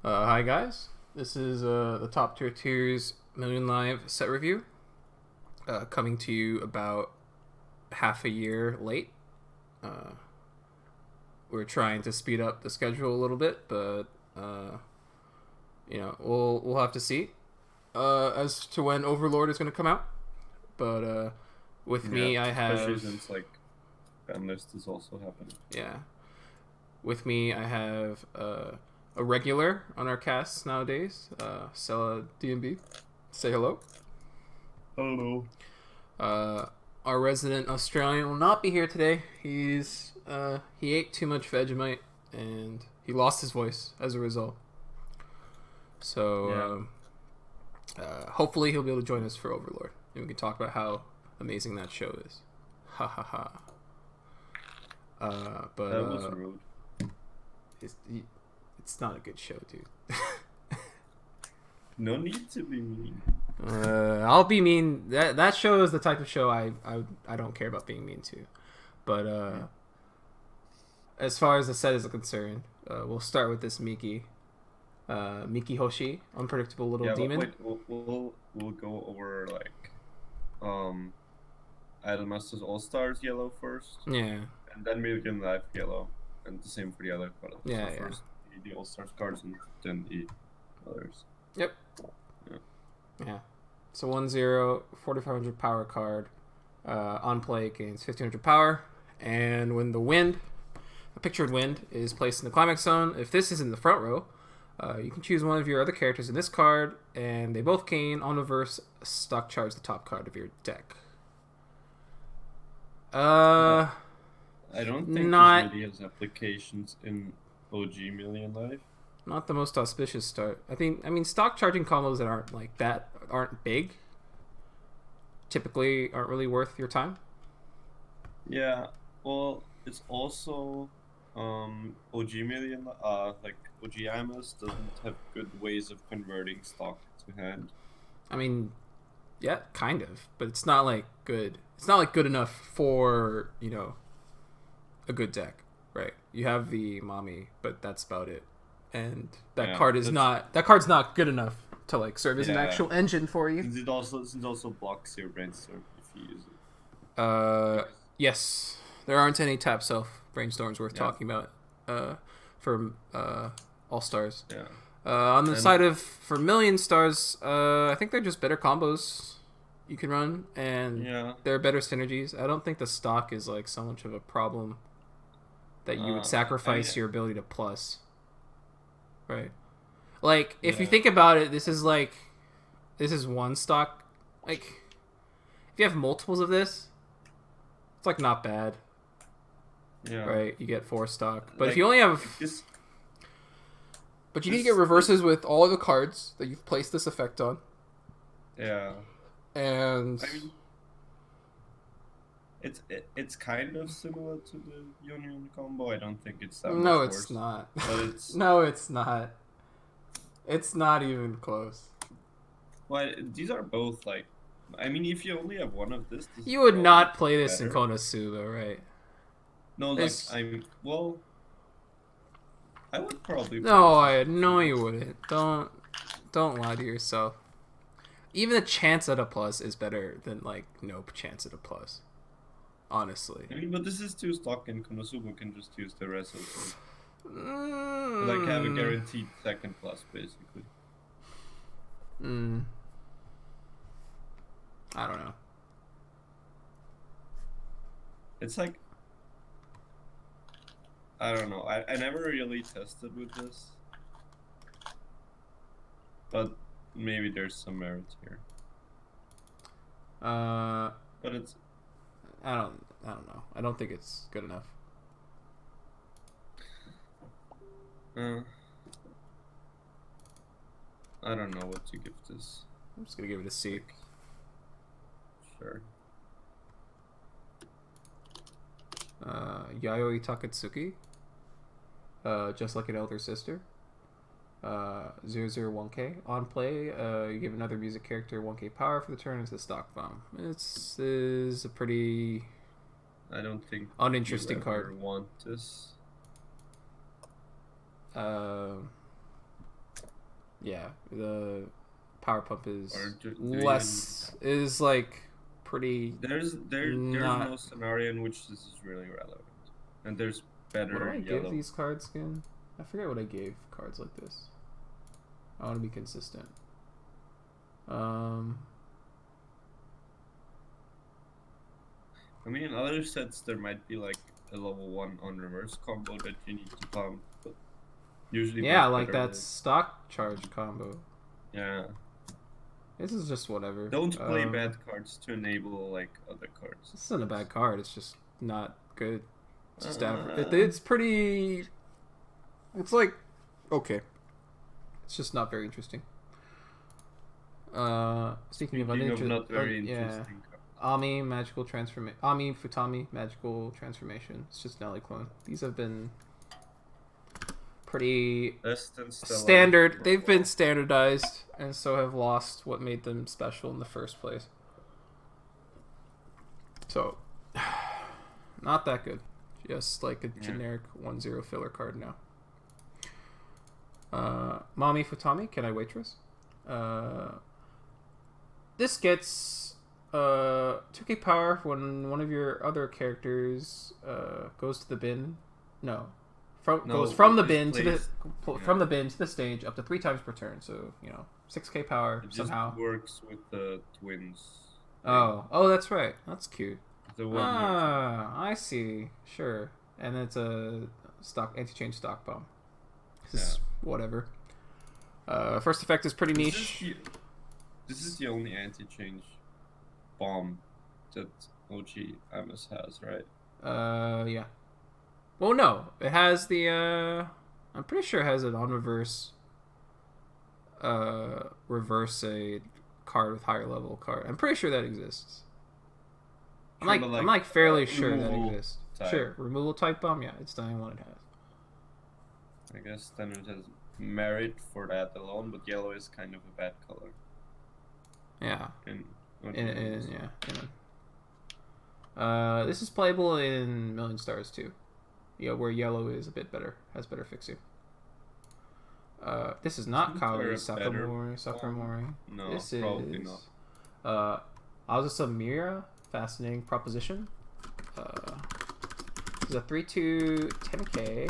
Hi guys, this is the Top Tier Tiers Million Live set review, coming to you about half a year late. Uh, we're trying to speed up the schedule a little bit, but we'll have to see as to when Overlord is going to come out. But with Yeah, me, I especially have since Bandlist is also happening. yeah, with me I have a regular on our cast nowadays, Sela DMB. Say hello. Hello. Uh, our resident Australian will not be here today. He ate too much Vegemite and he lost his voice as a result. Yeah, So hopefully he'll be able to join us for Overlord, and we can talk about how amazing that show is. Ha ha ha. But that was rude. it's, it's not a good show, dude. No need to be mean. I'll be mean. That show is the type of show I don't care about being mean to. But as far as the set is concerned, we'll start with this Miki Hoshi, unpredictable little Yeah, but demon. wait, we'll go over Idolmasters All Stars Yellow first, Yeah, and then Million Life Yellow, and the same for the other colors. yeah, So yeah. first the All Stars cards, and then the others. Yep. Yeah. Yeah. So 1-0, 4500 power card. On play gains 1500 power, and when the pictured wind, is placed in the climax zone, if this is in the front row, you can choose one of your other characters in this card, and they both gain on reverse stock charge the top card of your deck. I don't think Not this really has applications in OG Million Life. not the most auspicious start. I mean stock charging combos that aren't big typically aren't really worth your time. Yeah, well, it's also OG Million, like OG Amos doesn't have good ways of converting stock to hand. I mean, yeah, kind of, but it's not like good. It's not like good enough for a good deck, right? You have the mommy, but that's about it. And Yeah, that card's not good enough to like serve as an yeah. actual engine for you. Since it also blocks your brainstorm if you use it. Yes, there aren't any tap self brainstorms worth Yeah. talking about for All Stars. Yeah. On the And- side of for Million Stars, I think they're just better combos you can run, and Yeah. there are better synergies. I don't think the stock is like so much of a problem that you would sacrifice your ability to plus. Right. Like if you Yeah. think about it, this is one stock. Like if you have multiples of this, it's like not bad. Yeah. Right? You get 4 stock. But if Like, you only have this, but you need to get reverses with all of the cards that you've placed this effect on. yeah. And I mean, it's kind of similar to the Union combo. I don't think it's that much no, worse. it's not. But it's No, it's not. It's not even close. well, these are both like. I mean, if you only have one of this You is would probably not play this in better. Konosuba, right? No, like There's- well, I would probably. play No, this. no, you wouldn't. Don't lie to yourself. Even a chance at a plus is better than like no chance at a plus. Honestly. I mean, but this is 2 stock, and Konosuba can just use the rest of them. Mm, Like have a guaranteed second plus, basically. I don't know. It's like I don't know. I never really tested with this, but maybe there's some merit here. But it's I don't know. I don't think it's good enough. I don't know what to give this. I'm just gonna give it a C. Sure. Yayoi Takatsuki. Just like an elder sister. 001k. On play, you give another music character 1k power for the turn as the stock bomb. This is a pretty I don't think uninteresting you ever card. want this. Yeah, the power pump is Or do less is like pretty there's not. no scenario in which this is really relevant, and there's What do better I give yellow. these cards again? I forget what I gave cards like this. I want to be consistent. I mean, in other sets there might be like a level 1 on reverse combo that you need to pump, but usually Yeah, there's like better that ways. stock charge combo. Yeah. This is just whatever. Don't play bad cards to enable like other cards. This isn't a bad card. It's just not good. It's just average. Uh, It's pretty. It's like okay. It's just not very interesting. Speaking of not very yeah, interesting cards. Ami magical transformation. Ami Futami magical transformation. It's just Nelly clone. These have been pretty Less than stellar. standard. They've been standardized, and so have lost what made them special in the first place. So, not that good. Just like a generic 1/0 filler card now. Mami Futami, can I waitress? This gets 2k power when one of your other characters goes to the bin. No. Goes from the bin to the stage up to 3 times per turn. So, 6k power it somehow. Just works with the twins. Oh, that's right. That's cute. The one I see. Sure. And it's a anti-change stock bomb. Whatever. First effect is pretty niche. This is the only anti-change bomb that OG Amos has, right? Yeah. Well, no. It has the, I'm pretty sure it has an on-reverse, reverse a card with higher level card. I'm pretty sure that exists. I'm fairly sure that exists. Type. Sure. Removal type bomb? Yeah, it's the only one it has. I guess then it has merit for that alone, but yellow is kind of a bad color. Yeah. Yeah. This is playable in Million Stars too. Yeah, where yellow is a bit better, has better fixing. This is not Kaori Sakuramori. No, this probably is not. Azusa Mira, fascinating proposition. This is a 3/2 10k.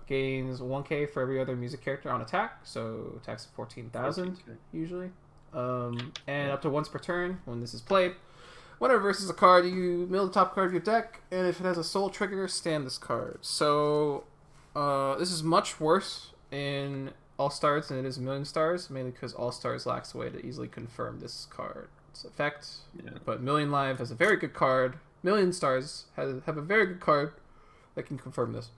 Gains 1k for every other music character on attack, so attacks 14,000 usually. And up to once per turn when this is played. Whenever versus a card, you mill the top card of your deck, and if it has a soul trigger, stand this card. So, this is much worse in All Stars than it is in Million Stars, mainly because All Stars lacks a way to easily confirm this card's effect. Yeah. But Million Live has a very good card. Million Stars have a very good card that can confirm this.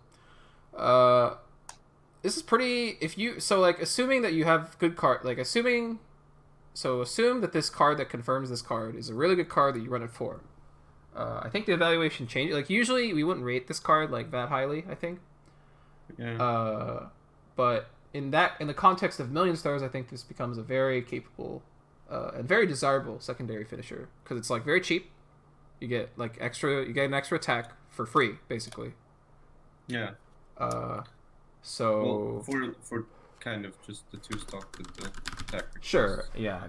This is pretty. Assuming that you have good card, assume that this card that confirms this card is a really good card that you run it for. I think the evaluation changes. Like usually we wouldn't rate this card like that highly. I think. Yeah. But in the context of Million Stars, I think this becomes a very capable and very desirable secondary finisher because it's like very cheap. You get an extra attack for free, basically. Yeah. So for kind of just the 2 stock with the attack. Sure, yeah.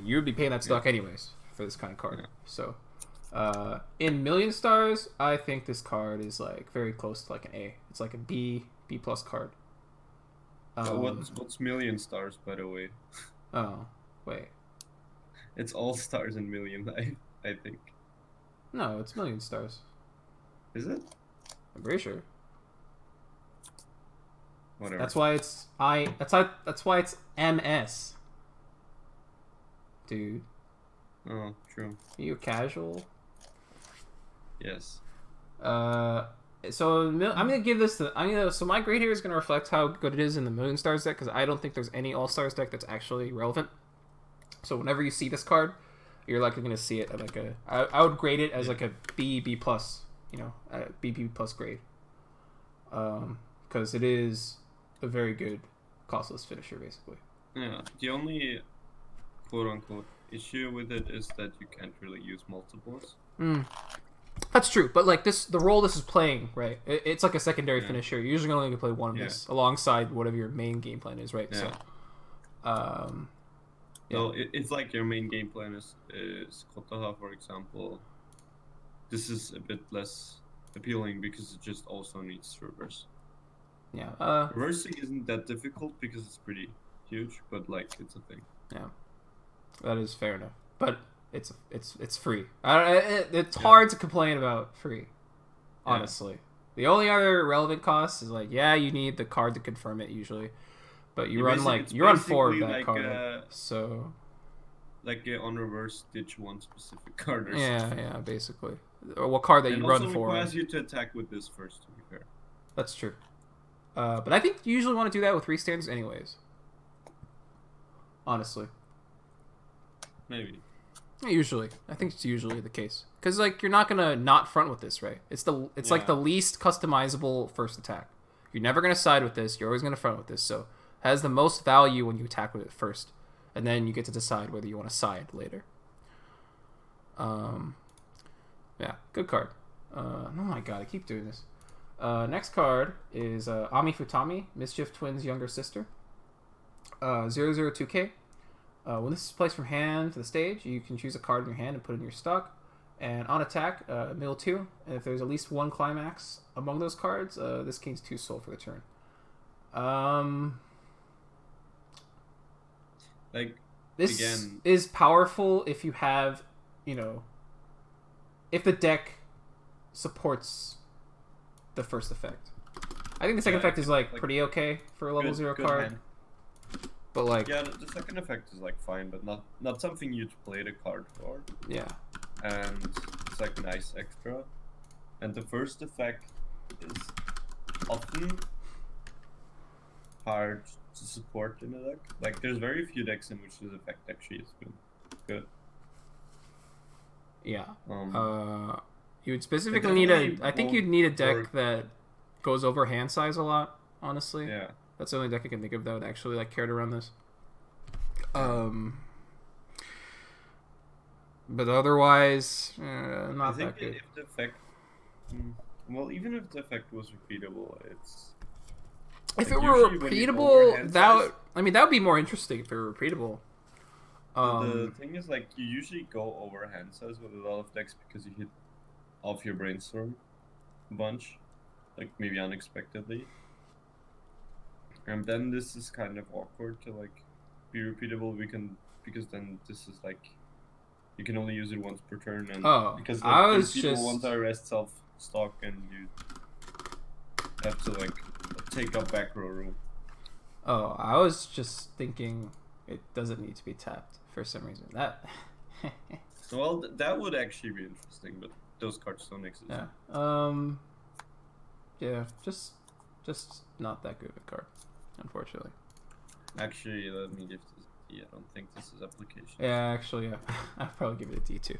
You'd be paying that stock anyways for this kind of card. Yeah. So, in Million Stars, I think this card is like very close to like an A. It's like a B plus card. What's Million Stars, by the way? Oh, wait. It's All Stars and Million, I think. No, it's Million Stars. Is it? I'm pretty sure. Whatever. That's why it's MS. Dude. Oh, true. Are you casual? Yes. So I'm gonna give this so my grade here is gonna reflect how good it is in the Million Stars deck because I don't think there's any All Stars deck that's actually relevant. So whenever you see this card, you're likely gonna see it at I would grade it as like a B plus, a B plus grade. Because it is a very good costless finisher, basically. Yeah. The only quote unquote issue with it is that you can't really use multiples. That's true, but like the role this is playing, right? It's like a secondary Yeah. finisher. You're usually only gonna play one of Yeah. this alongside whatever your main game plan is, right? Yeah. So, yeah. So it's like your main game plan is Kotaha, for example. This is a bit less appealing because it just also needs reverse. Yeah. Reversing isn't that difficult because it's pretty huge, but like it's a thing. That is fair enough, but it's free. It's hard to complain about free, honestly. The only other relevant cost is like, yeah, you need the card to confirm it usually, but you run run 4 of basically that card, so like on reverse ditch one specific card or yeah, something. yeah, basically, or what card that And you also run for. requires you to attack with this first, to be fair. That's true. But I think you usually want to do that with restands anyways. Honestly. Maybe. Usually. I think it's usually the case. Because, like, you're not going to not front with this, right? It's like the least customizable first attack. You're never going to side with this. You're always going to front with this. So, it has the most value when you attack with it first. And then you get to decide whether you want to side later. Yeah, good card. Oh my god, I keep doing this. Next card is Ami Futami, Mischief Twins' younger sister. 002K. When this is placed from hand to the stage, you can choose a card in your hand and put it in your stock. And on attack, mill 2. And if there's at least one climax among those cards, this gains 2 soul for the turn. Like, this again, is powerful if you have, if the deck supports the first effect. I think the second effect is like pretty okay for a level 0 card. hand. But like, Yeah, the second effect is like fine, but not something you'd play the card for. yeah. And it's like nice extra. And the first effect is often hard to support in a deck. Like, there's very few decks in which this effect actually has been good. Yeah. Um, You would specifically It need definitely I think won't you'd need a deck work. that goes over hand size a lot. Honestly, yeah. that's the only deck I can think of that would actually like care to run this. But otherwise, I not think that good. if the effect, well, even if the effect was repeatable, it's If like, it were usually when you repeatable, overhand that size- would, that would be more interesting if it were repeatable. the thing is, like, you usually go over hand size with a lot of decks because you hit off your brainstorm a bunch, like maybe unexpectedly. And then this is kind of awkward to like be repeatable. Because then this is like you can only use it once per turn, and because like, I the was repeatable just ones are rest self stock, and you have to like take up back row room. I was just thinking it doesn't need to be tapped for some reason. That Well, that would actually be interesting, but those cards don't exist. yeah. Yeah, just not that good of a card, unfortunately. Actually, let me give this. I don't think this is application. Yeah, actually, yeah. I'd probably give it a D2.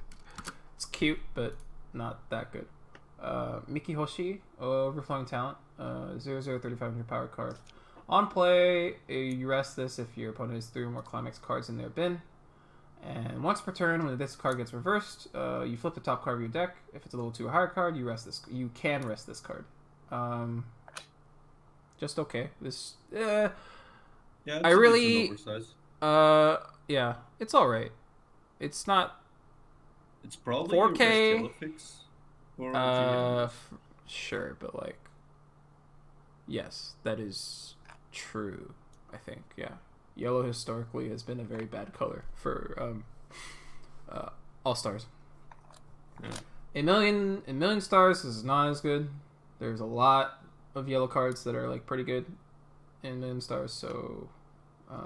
It's cute, but not that good. Miki Hoshi, Overflowing Talent, 0/3500 power card. On play, you rest this if your opponent has 3 or more climax cards in their bin. And once per turn, when this card gets reversed, you flip the top card of your deck. If it's a level 2 or higher card, you rest this. You can rest this card. Just okay. This, Yeah, it's I a really- decent oversize. yeah, it's all right. It's not. It's probably 4K, your best yellow fix. For GM. Sure, but like, yes, that is true. I think, yeah. Yellow historically has been a very bad color for All Stars. Yeah. A million stars is not as good. There's a lot of yellow cards that are like pretty good in Million Stars. So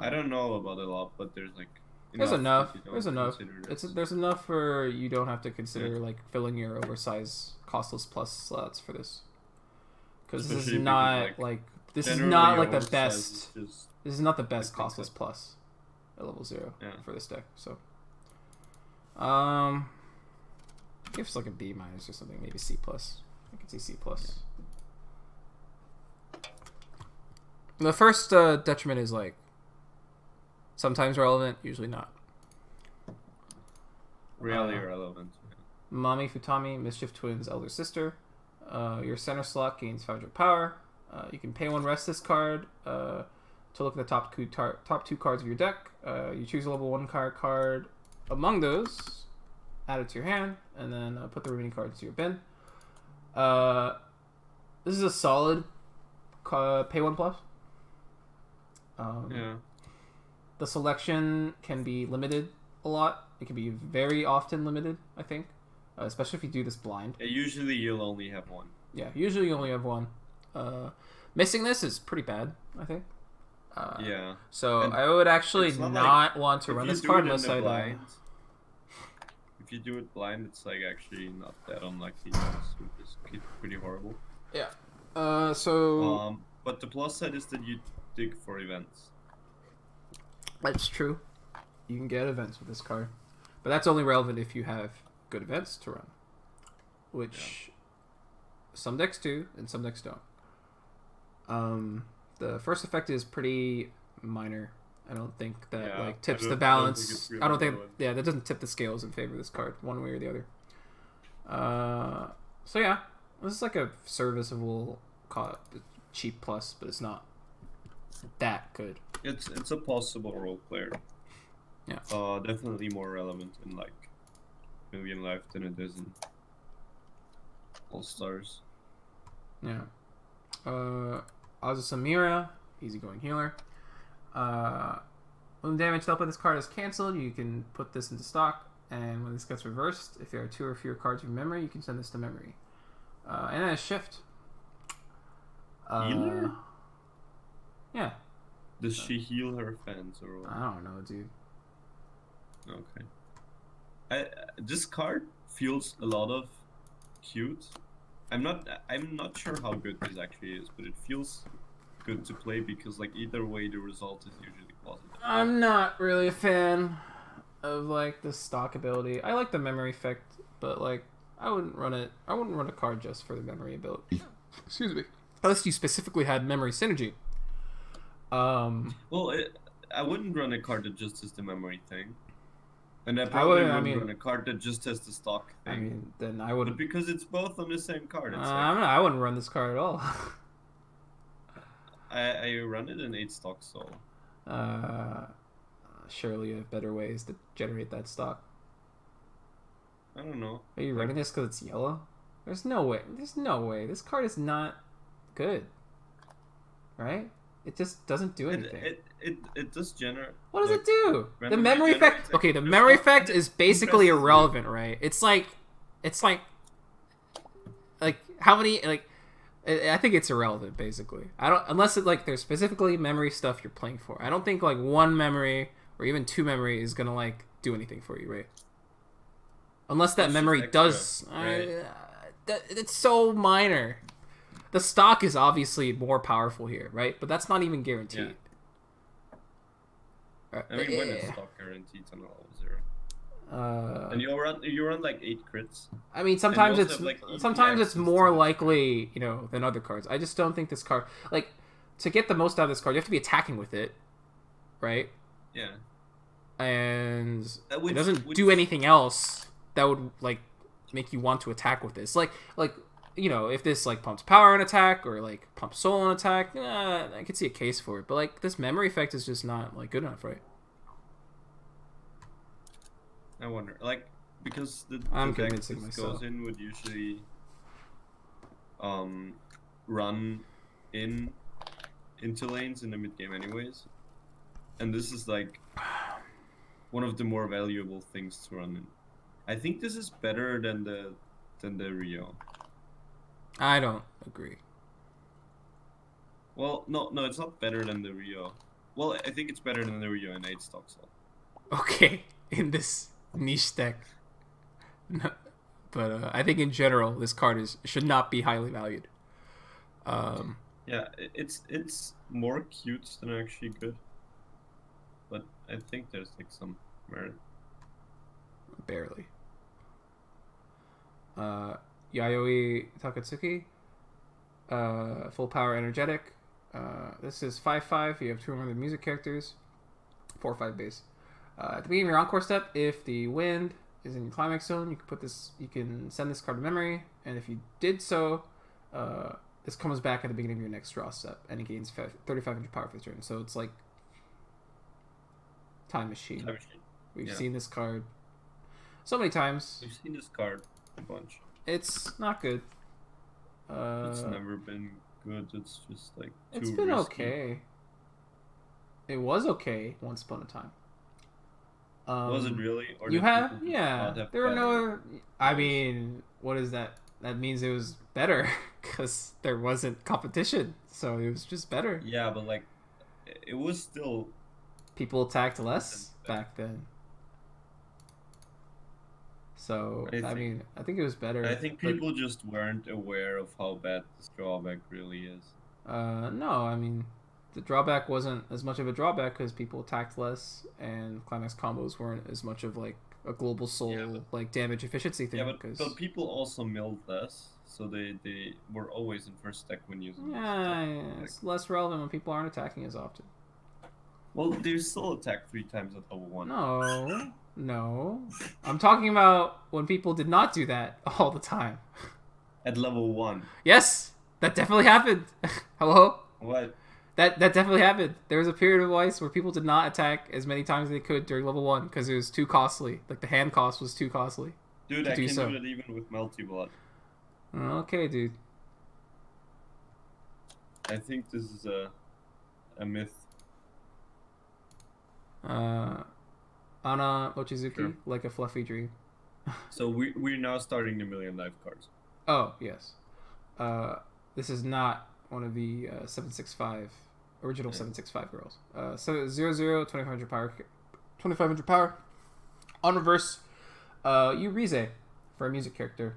I don't know about a lot, but there's like there's enough. that you don't There's enough. consider It's this. there's enough for you don't have to consider like filling your oversized costless plus slots for this. Because this is Especially because, not like this is generally not like the oversize best. is just- This is not the best think costless so. plus at level 0 Yeah. for this deck. So, give us like a B minus or something, maybe C plus. I can see C plus. The first detriment is like sometimes relevant, usually not. Really irrelevant. Mami Futami, Mischief Twins' elder sister. Your center slot gains 500 power. You can pay 1 rest this card to look at the top 2 cards of your deck. You choose a level 1 card among those, add it to your hand, and then put the remaining cards to your bin. This is a solid pay 1 plus. Yeah. The selection can be limited a lot. It can be very often limited, I think. Especially if you do this blind. Usually you'll only have 1. Yeah, usually you only have 1. Missing this is pretty bad, I think. Yeah. So and I would actually not want to run this card unless I die. If you do it blind, it's like actually not that unlucky. It's pretty horrible. Yeah. But the plus side is that you dig for events. That's true. You can get events with this card, but that's only relevant if you have good events to run, which some decks do and some decks don't. The first effect is pretty minor. I don't think that tips the balance. I don't think that doesn't tip the scales in favor of this card one way or the other. So yeah, this is like a serviceable, cheap plus, but it's not that good. It's a possible role player. Yeah. Definitely more relevant in like Million Life than it is in All Stars. Yeah. Azusamira, easygoing healer. When damage dealt by this card is cancelled, you can put this into stock, and when this gets reversed, if there are 2 or fewer cards of memory, you can send this to memory. And then a shift. Healer? Yeah. Does she heal her fans or what? I don't know, dude. Okay. This card feels a lot of cute. I'm not sure how good this actually is, but it feels good to play because like either way the result is usually positive. I'm not really a fan of like the stock ability. I like the memory effect, but like I wouldn't run it. I wouldn't run a card just for the memory ability. Excuse me. Unless you specifically had memory synergy. Well, I wouldn't run a card that just has the memory thing. And I probably wouldn't run a card that just has the stock thing. I mean, then I would. But because it's both on the same card. It's I wouldn't run this card at all. I run it in 8 stock, so. Surely you have better ways to generate that stock. I don't know. Are you running this because it's yellow? There's no way. There's no way. This card is not good. Right? It just doesn't do anything. It does generate. What does it do? The memory effect. Okay, the memory effect is basically irrelevant, right? It's like how many like. I think it's irrelevant, basically. I don't unless it like there's specifically memory stuff you're playing for. I don't think like 1 memory or even 2 memory is gonna like do anything for you, right? Unless that memory extra, does. Right? It's so minor. The stock is obviously more powerful here, right? But that's not even guaranteed. Yeah. I mean, when is stock guaranteed on level 0? And you run like 8 crits. I mean, sometimes it's more likely, than other cards. I just don't think this card, like, to get the most out of this card, you have to be attacking with it, right? Yeah. And it doesn't do anything else that would like make you want to attack with this. Like if this like pumps power on attack or like pumps soul on attack, I could see a case for it. But like this memory effect is just not like good enough, right? I wonder, like, because the deck this goes in would usually run into lanes in the mid game anyways, and this is like one of the more valuable things to run in. I think this is better than the Rio. I don't agree. Well, no, it's not better than the Rio. Well, I think it's better than the Rio in 8 stock. So. Okay, in this niche deck. No, but I think in general, this card should not be highly valued. Yeah, it's more cute than actually good. But I think there's like some merit. Barely. Yayoi Takatsuki, full power energetic. This is 5/5. You have 200 music characters, 4/5 base. At the beginning of your encore step, if the wind is in your climax zone, you can put this. You can send this card to memory, and if you did so, this comes back at the beginning of your next draw step, and it gains 3,500 power for the turn. So it's like Time Machine. We've seen this card so many times. We've seen this card a bunch. It's not good. It's never been good. It's just like too it's been risky. Okay. It was okay once upon a time. Was it really? Or you have, yeah. There were no. I mean, what is that? That means it was better because there wasn't competition, so it was just better. Yeah, but like, it was still. People attacked less back then. So I mean, I think it was better. I think people just weren't aware of how bad this drawback really is. No, I mean, the drawback wasn't as much of a drawback because people attacked less, and climax combos weren't as much of like a global soul like damage efficiency thing. Yeah, but people also milled less, so they were always in first deck when using. Yeah, it's less relevant when people aren't attacking as often. Well, they still attack 3 times at level 1. No. I'm talking about when people did not do that all the time. At level 1. Yes, that definitely happened. Hello? What? That definitely happened. There was a period of ice where people did not attack as many times as they could during level 1 because it was too costly. Like the hand cost was too costly. Dude, I can do that even with Melty Blood. Okay, dude. I think this is a myth. Ana Mochizuki, like a fluffy dream. So we're now starting the Million Life cards. Oh, yes. This is not one of the 765 original 765 girls. So 0/0, 2500 power. 2500 power. On reverse, you Rize for a music character.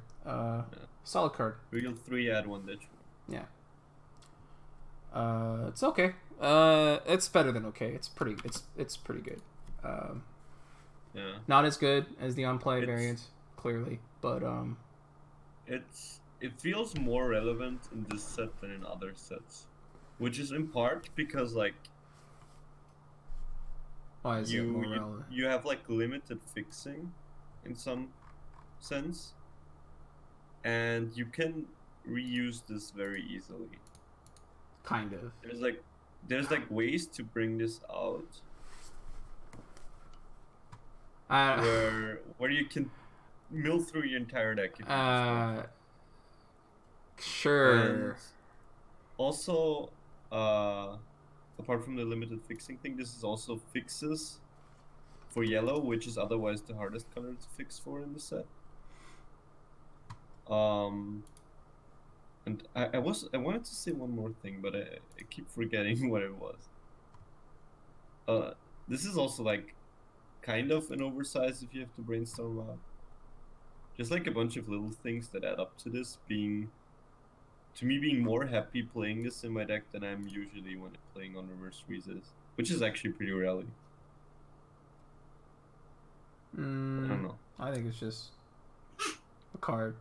Solid card. Real 3 add 1 ditch. Yeah. It's okay. It's better than okay. It's pretty good. Yeah. Not as good as the on-play variant, clearly, but it feels more relevant in this set than in other sets, which is in part because like why is it more relevant? You have like limited fixing in some sense, and you can reuse this very easily. Kind of. There's like ways to bring this out. Where you can mill through your entire deck. If you sure. And also, apart from the limited fixing thing, this is also fixes for yellow, which is otherwise the hardest color to fix for in the set. And I wanted to say one more thing, but I keep forgetting what it was. This is also like kind of an oversize if you have to brainstorm out. Just like a bunch of little things that add up to this being more happy playing this in my deck than I'm usually when playing on reverse Rizes, which is actually pretty rarely. I don't know. I think it's just a card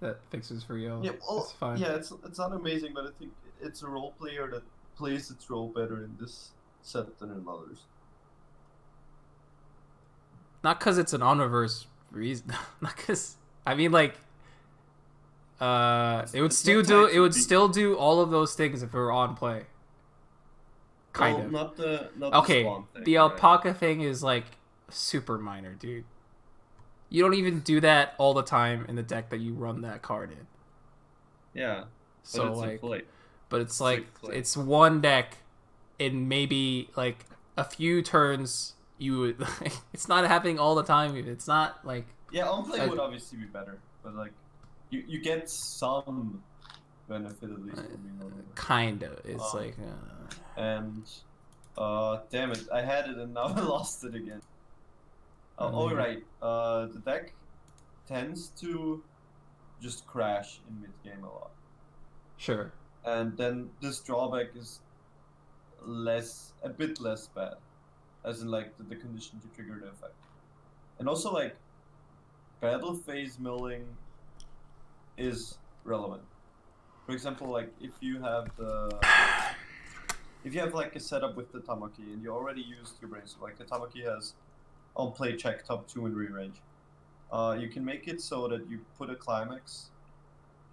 that fixes for yellow. Yeah, well, it's fine. Yeah, it's not amazing, but I think it's a role player that plays its role better in this set than in others. Not because it's an on-reverse reason. Not because I mean, like, it would still do all of those things if it were on play. Kind of. Not the Swan thing, the alpaca thing is like super minor, dude. You don't even do that all the time in the deck that you run that card in. Yeah. So but it's like it's one deck in maybe like a few turns. You would it's not happening all the time. It's not like on play would obviously be better, but like you get some benefit at least from being on it. Kind of. It's and damn it, I had it and now I lost it again. Oh right, the deck tends to just crash in mid game a lot. Sure. And then this drawback is a bit less bad. As in, like, the condition to trigger the effect. And also, like, battle phase milling is relevant. For example, like, if you have like, a setup with the Tamaki, and you already used your brainstorm, like, the Tamaki has on-play check top 2 in re-range. You can make it so that you put a climax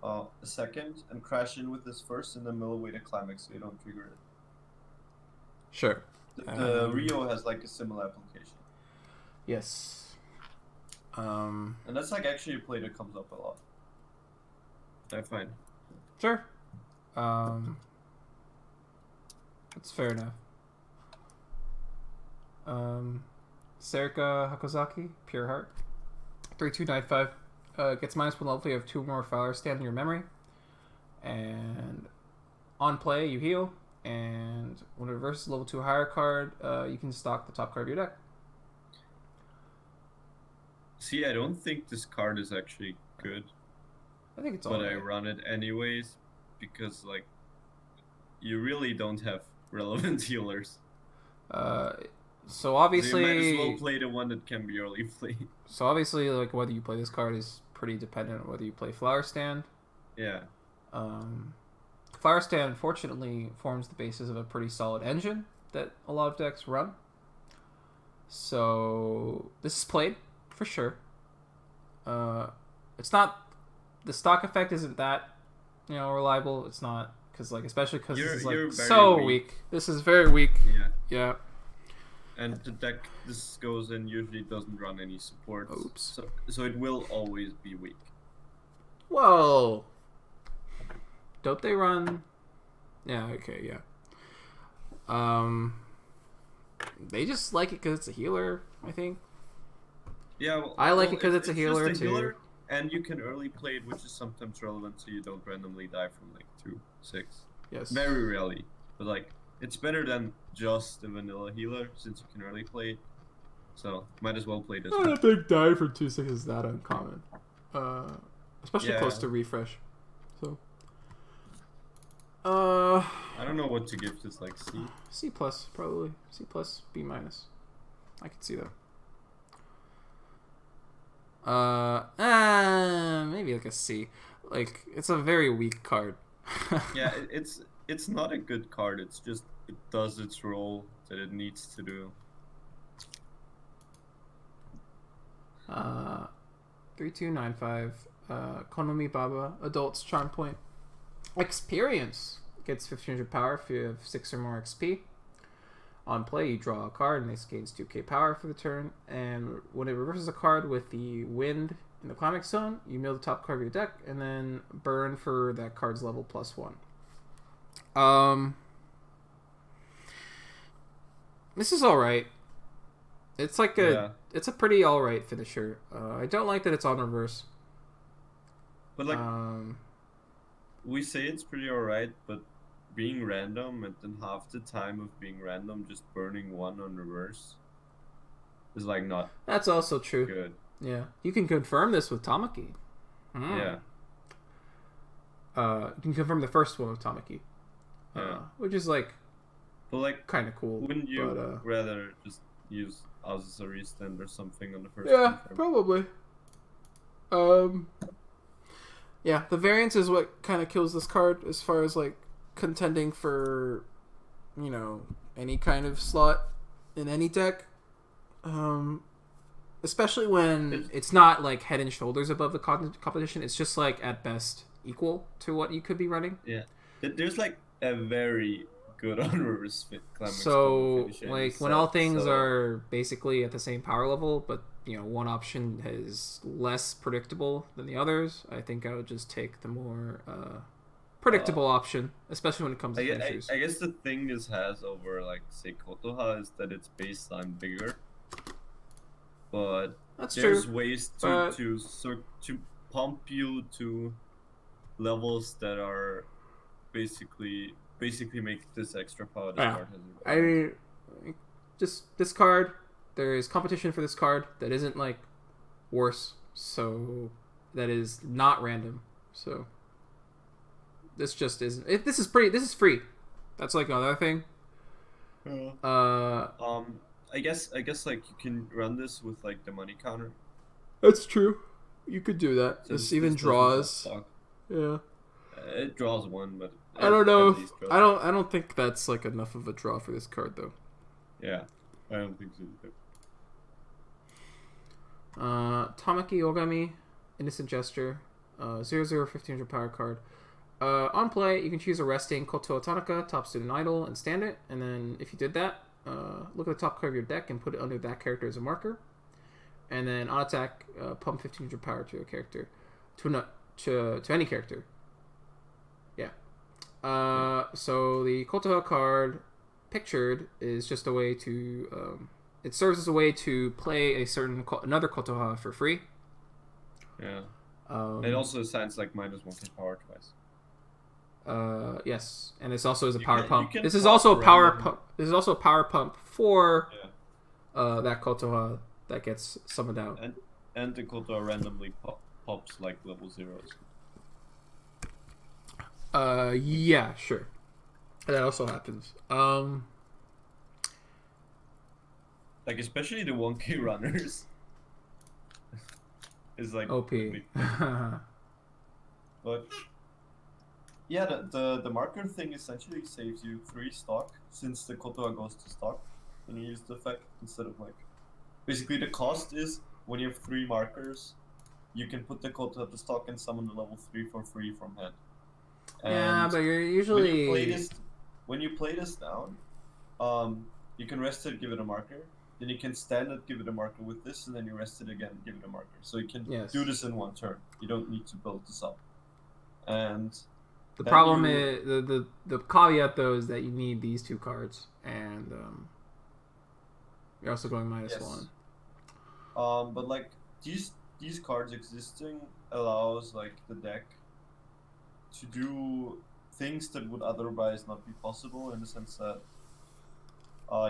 a second and crash in with this first and then mill away the climax so you don't trigger it. Sure. The Rio has like a similar application. Yes. And that's like actually a play that comes up a lot. I find. Sure. That's fair enough. Serika Hakozaki, Pure Heart. 3295. Gets -1 level if you have 2 more Flower Stand in your memory. And on play, you heal. And when it reverses level 2 higher card, you can stock the top card of your deck. See, I don't think this card is actually good. I think it's all right. I run it anyways because, like, you really don't have relevant healers. So obviously, you might as well play the one that can be early played. So obviously, like, whether you play this card is pretty dependent on whether you play Flower Stand. Yeah. Flower Stand, fortunately, forms the basis of a pretty solid engine that a lot of decks run. So this is played for sure. It's not, the stock effect isn't that, reliable. It's not, because, like, especially because this is like so weak. This is very weak. Yeah. And the deck this goes in usually doesn't run any support. Oops. So it will always be weak. Whoa. Don't they run? Yeah. Okay. Yeah. They just like it because it's a healer, I think. Yeah. Well, I like it because it's a healer just a too. Healer, and you can early play it, which is sometimes relevant, so you don't randomly die from like 2/6. Yes. Very rarely, but like. It's better than just a vanilla healer since you can early play it. So might as well play this. I don't think dying from 2/6 is that uncommon, especially close to refresh. So, I don't know what to give this, like C. C plus probably. C plus, B minus. I can see that. Maybe like a C. Like, it's a very weak card. Yeah, it's not a good card. It's just it does its role that it needs to do. 3295. Konomi Baba, Adult's Charm Point. Experience gets 1500 power if you have 6 or more XP. On play, you draw a card and this gains 2k power for the turn. And when it reverses a card with the wind in the climax zone, you mill the top card of your deck and then burn for that card's level +1. This is alright. It's like it's a pretty alright finisher. I don't like that it's on reverse. But like, we say it's pretty alright, but being random and then half the time of being random, just burning 1 on reverse is like not. That's also true. Good. Yeah, you can confirm this with Tamaki. Yeah. You can confirm the first one with Tamaki. Which is like, but like, kind of cool. Wouldn't you rather just use Azus or Stand or something on the first? Yeah, probably. Yeah, the variance is what kind of kills this card as far as like contending for, any kind of slot in any deck. Especially when it's not like head and shoulders above the competition. It's just like at best equal to what you could be running. Yeah, there's like a very good on reverse fit. So like when all things are basically at the same power level, but one option is less predictable than the others, I think I would just take the more predictable option, especially when it comes to finishers. I guess the thing this has over like say Kotoha is that it's baseline bigger. But there's ways to pump you to levels that are basically make this extra power. I mean, just this card. There is competition for this card that isn't like worse, so that is not random. So this just isn't. This is free. That's like another thing. I guess like you can run this with like the money counter. That's true. You could do that. So this even draws. Yeah. It draws 1, but I don't know. I don't think that's like enough of a draw for this card though. Yeah, I don't think so either. Tamaki Ogami, Innocent Gesture, 0/0 1500 power card. On play, you can choose a resting Kotoa Tanaka, top student idol, and stand it. And then if you did that, look at the top card of your deck and put it under that character as a marker. And then on attack, pump 1500 power to a character, to any character. Yeah. So the Kotoa card pictured is just a way to. It serves as a way to play another Kotoa for free. Yeah. It also assigns like -1 power twice. Yes, and this also is a power pump. This is also a power pump. This is also a power pump for that Kotoa that gets summoned out. And the Kotoa randomly pops like level 0s. Yeah, sure. That also happens. Like especially the 1K runners is like OP. But yeah, the marker thing essentially saves you 3 stock since the Kotoa goes to stock when you use the effect instead of like. Basically, the cost is when you have 3 markers, you can put the Kotoa to stock and summon the level 3 for free from hand. And yeah, but you're usually when you play this down, you can rest it, give it a marker. Then you can stand it, give it a marker with this, and then you rest it again, give it a marker. So you can do this in 1 turn. You don't need to build this up. And the problem is the caveat though is that you need these 2 cards, and you're also going -1. But like these cards existing allows like the deck to do things that would otherwise not be possible in the sense that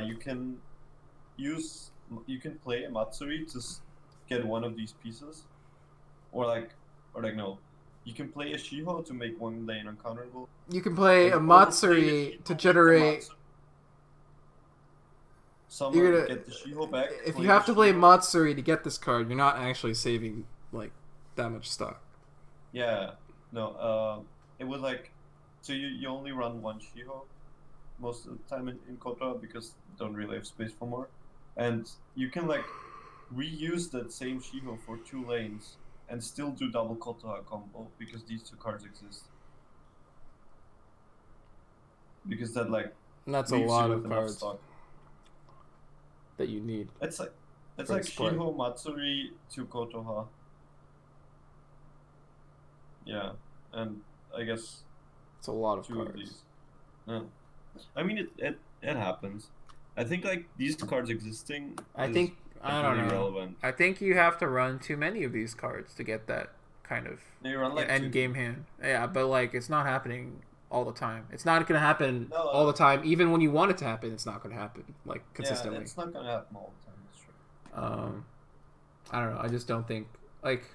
you can play a Matsuri to get one of these pieces, or no, you can play a Shiho to make 1 lane uncounterable. You can play a Matsuri to generate. Someone get the Shiho back. If you have to play Matsuri to get this card, you're not actually saving like that much stock. Yeah, no. It was like, so you only run 1 Shiho most of the time in Kotoa because you don't really have space for more. And you can like reuse that same Shiho for 2 lanes and still do double Kotoa combo because these 2 cards exist. Because that's a lot of cards stock that you need. It's like Shiho, Matsuri, 2 Kotoa. Yeah, and I guess it's a lot of 2 cards. Of these. Yeah. I mean it happens. I think like these cards existing. I don't know. Relevant. I think you have to run too many of these cards to get that kind of end game hand. Yeah, but like it's not happening all the time. It's not going to happen all the time. Even when you want it to happen, it's not going to happen like consistently. Yeah, it's not going to happen all the time. That's true. I don't know. I just don't think like.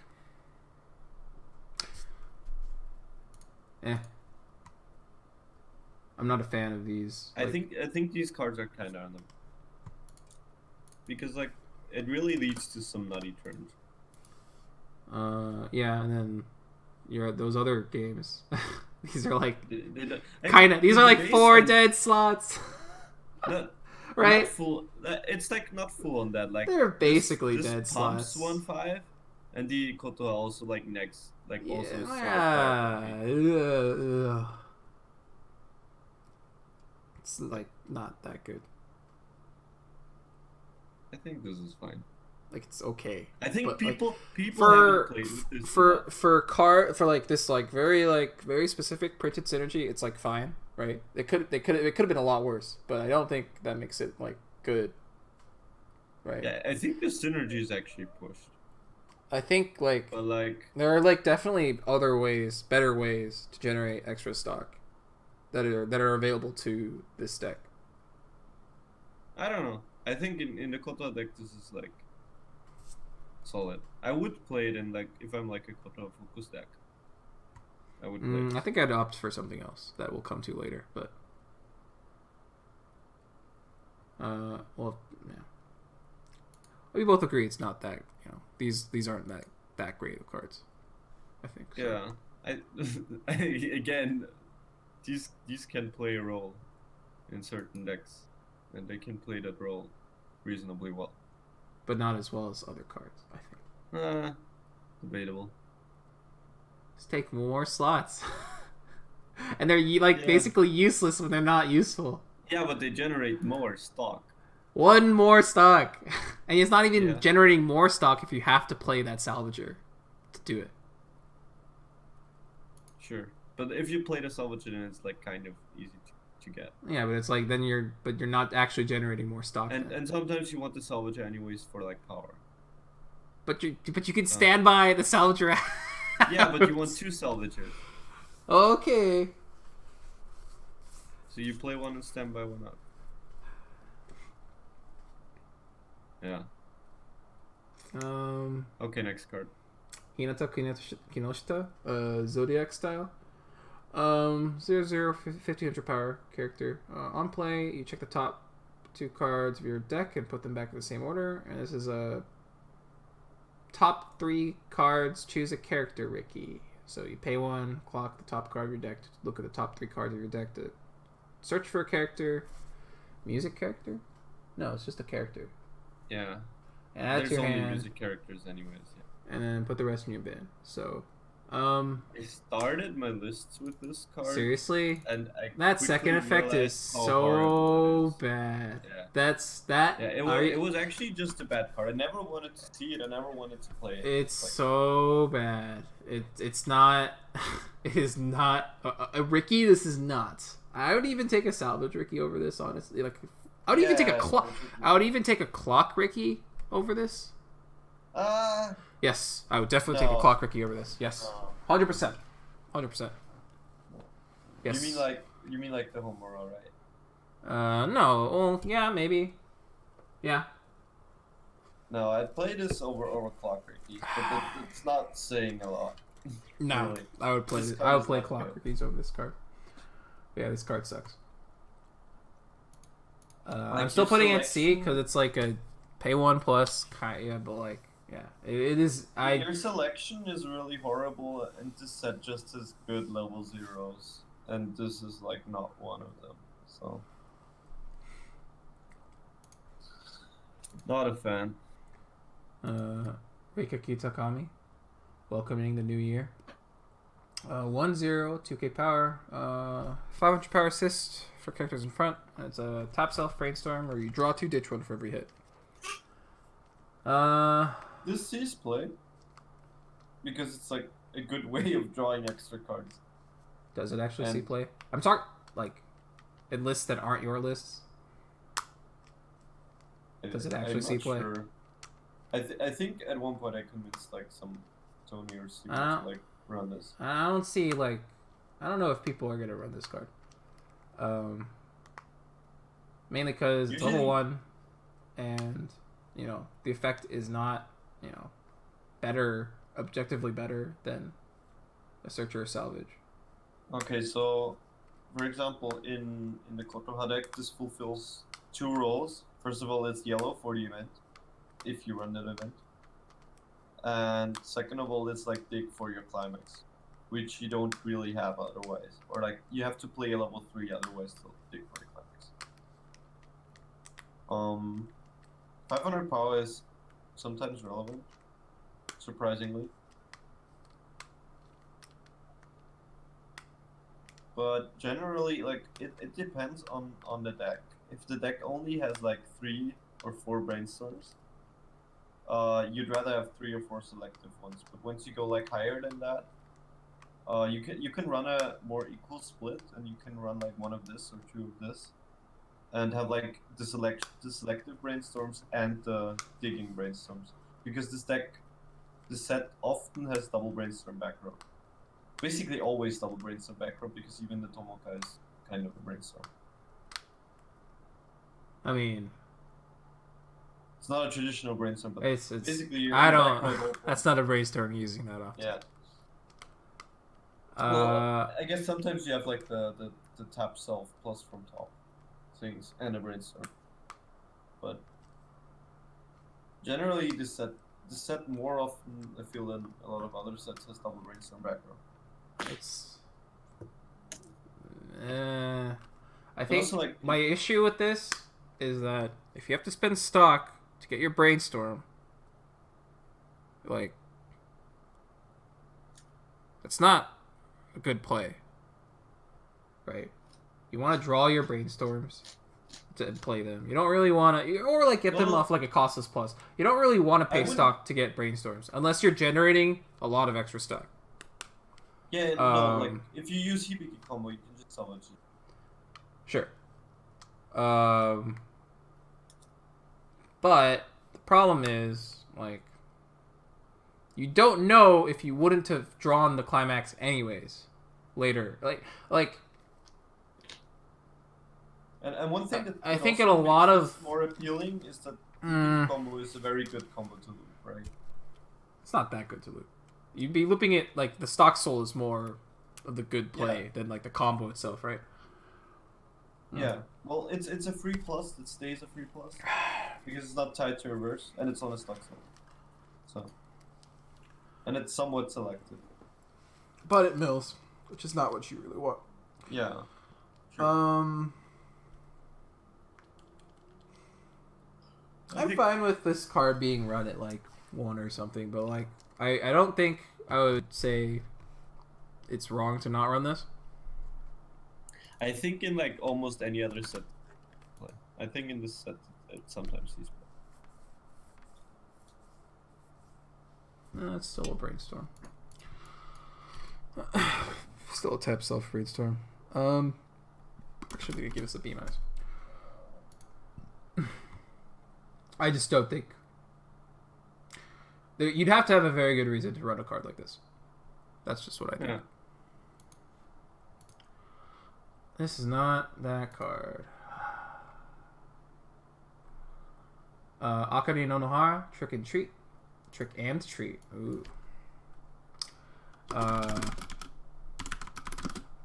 I'm not a fan of these. I think these cards are kind of on them because like it really leads to some nutty turns. Yeah, and then those other games. These are like kind of. These are like 4 dead slots. Right? Not full. It's like not full on that. Like they're basically this dead slots. 1/5, and the Kotoa also like next also. Yeah. It's like not that good. I think this is fine. Like it's okay. I think people for haven't played with this for like this like very specific printed synergy. It's like fine, right? It could have been a lot worse, but I don't think that makes it like good. Right. Yeah, I think the synergy is actually pushed. I think like there are like definitely other ways, better ways to generate extra stock that are available to this deck. I don't know. I think in the Kotoa deck this is like solid. I would play it in like if I'm like a Kotoa focus deck. I would play it. I think I'd opt for something else that we'll come to later, but well, yeah. We both agree it's not that, these aren't that great of cards. I think. So. Yeah. Again, these can play a role in certain decks, and they can play that role reasonably well. But not as well as other cards, I think. Debatable. Just take more slots. And they're like basically useless when they're not useful. Yeah, but they generate more stock. One more stock. And it's not even generating more stock if you have to play that Salvager to do it. Sure. But if you play the Salvager, then it's like kind of easy to get. Yeah, but it's like then you're not actually generating more stock. And sometimes you want the Salvager anyways for like power. But you can stand by the Salvager. Yeah, but you want 2 Salvagers. Okay. So you play one and stand by one up. Yeah. Okay, next card. Hinata Kinoshita, Zodiac style. 0/0 1500 power character. On play, you check the top 2 cards of your deck and put them back in the same order. And this is a top 3 cards. Choose a character, Ricky. So you pay 1, clock the top card of your deck to look at the top 3 cards of your deck to search for a character. Music character? No, it's just a character. Yeah. And add There's to your only hand. music characters anyways. Yeah. And then put the rest in your bin. So, I started my lists with this card. Seriously? And that second effect is so bad. Yeah. That. Yeah, it was actually just a bad card. I never wanted to see it. I never wanted to play it. It's so bad. It's not. It is not. Ricky, this is nuts. I would even take a salvage Ricky over this. Honestly, like I would even take a clock. I would even take a clock Ricky over this. Yes, I would definitely take a clock Ricky over this. Yes, 100%, 100%. Yes. You mean like the Homura, right? No. Well, yeah, maybe. Yeah. No, I'd play this over clock Ricky, but it's not saying a lot. No, really. I would play clock Rickies over this card. Yeah, this card sucks. I'm still putting it C because it's like a pay 1 plus. Yeah, but like. Yeah, it is. Your selection is really horrible, and this set just has good level 0s, and this is like not one of them. So, not a fan. Rikaki Takami, welcoming the new year. 1/0, 2k power, 500 power assist for characters in front. It's a top self brainstorm where you draw 2, ditch 1 for every hit. This sees play because it's like a good way of drawing extra cards. Does it actually see play? I'm talking like in lists that aren't your lists. Does it actually see play? Sure. I think at one point I convinced like some Tony or Steve to like run this. I don't see like I don't know if people are gonna run this card. Mainly because it's level 1, and you know the effect is not. You know, objectively better than a search or a salvage. Okay, so for example, in the Kotoha deck, this fulfills 2 roles. First of all, it's yellow for the event, if you run that event. And second of all, it's like dig for your climax, which you don't really have otherwise. Or like you have to play a level 3 otherwise to dig for the climax. 500 power is sometimes relevant, surprisingly. But generally, like, it depends on the deck. If the deck only has like 3 or 4 brainstorms, you'd rather have 3 or 4 selective ones. But once you go like higher than that, you can run a more equal split, and you can run like 1 of this or 2 of this. And have like the selective brainstorms and the digging brainstorms, because this set often has double brainstorm back row. Basically, always double brainstorm back row, because even the Tomoka is kind of a brainstorm. I mean, it's not a traditional brainstorm, but it's basically you're that's not a brainstorm using that often. Yeah. Well, I guess sometimes you have like the tap self plus from top things and a brainstorm, but generally this set more often I feel than a lot of other sets has double brainstorm back row. It's I think also, like, my issue with this is that if you have to spend stock to get your brainstorm, Like, it's not a good play, right? You want to draw your brainstorms to play them. You don't really want to, or like get them off like a costless plus. You don't really want to pay stock to get brainstorms unless you're generating a lot of extra stock. Yeah, no, like if you use Hibiki combo, you can just summon it. Sure. But the problem is, like, you don't know if you wouldn't have drawn the climax anyways later. Like. And one thing that I think in a lot of more appealing is that combo is a very good combo to loop, right? It's not that good to loop. You'd be looping it like the stock soul is more of the good play than like the combo itself, right? Yeah. Well, it's a free plus that stays a free plus because it's not tied to reverse and it's on a stock soul. So. And it's somewhat selective. But it mills, which is not what you really want. Yeah. Sure. I'm fine with this card being run at like 1 or something, but like I don't think I would say it's wrong to not run this. I think in like almost any other set, I think in this set it sometimes sees play. No, it's still a brainstorm. Still a tap self brainstorm. Actually, they give us a B minus. I just don't think you'd have to have a very good reason to run a card like this. That's just what I think. Yeah. This is not that card. Akari no Nohara, Trick and Treat. Trick and Treat. Ooh.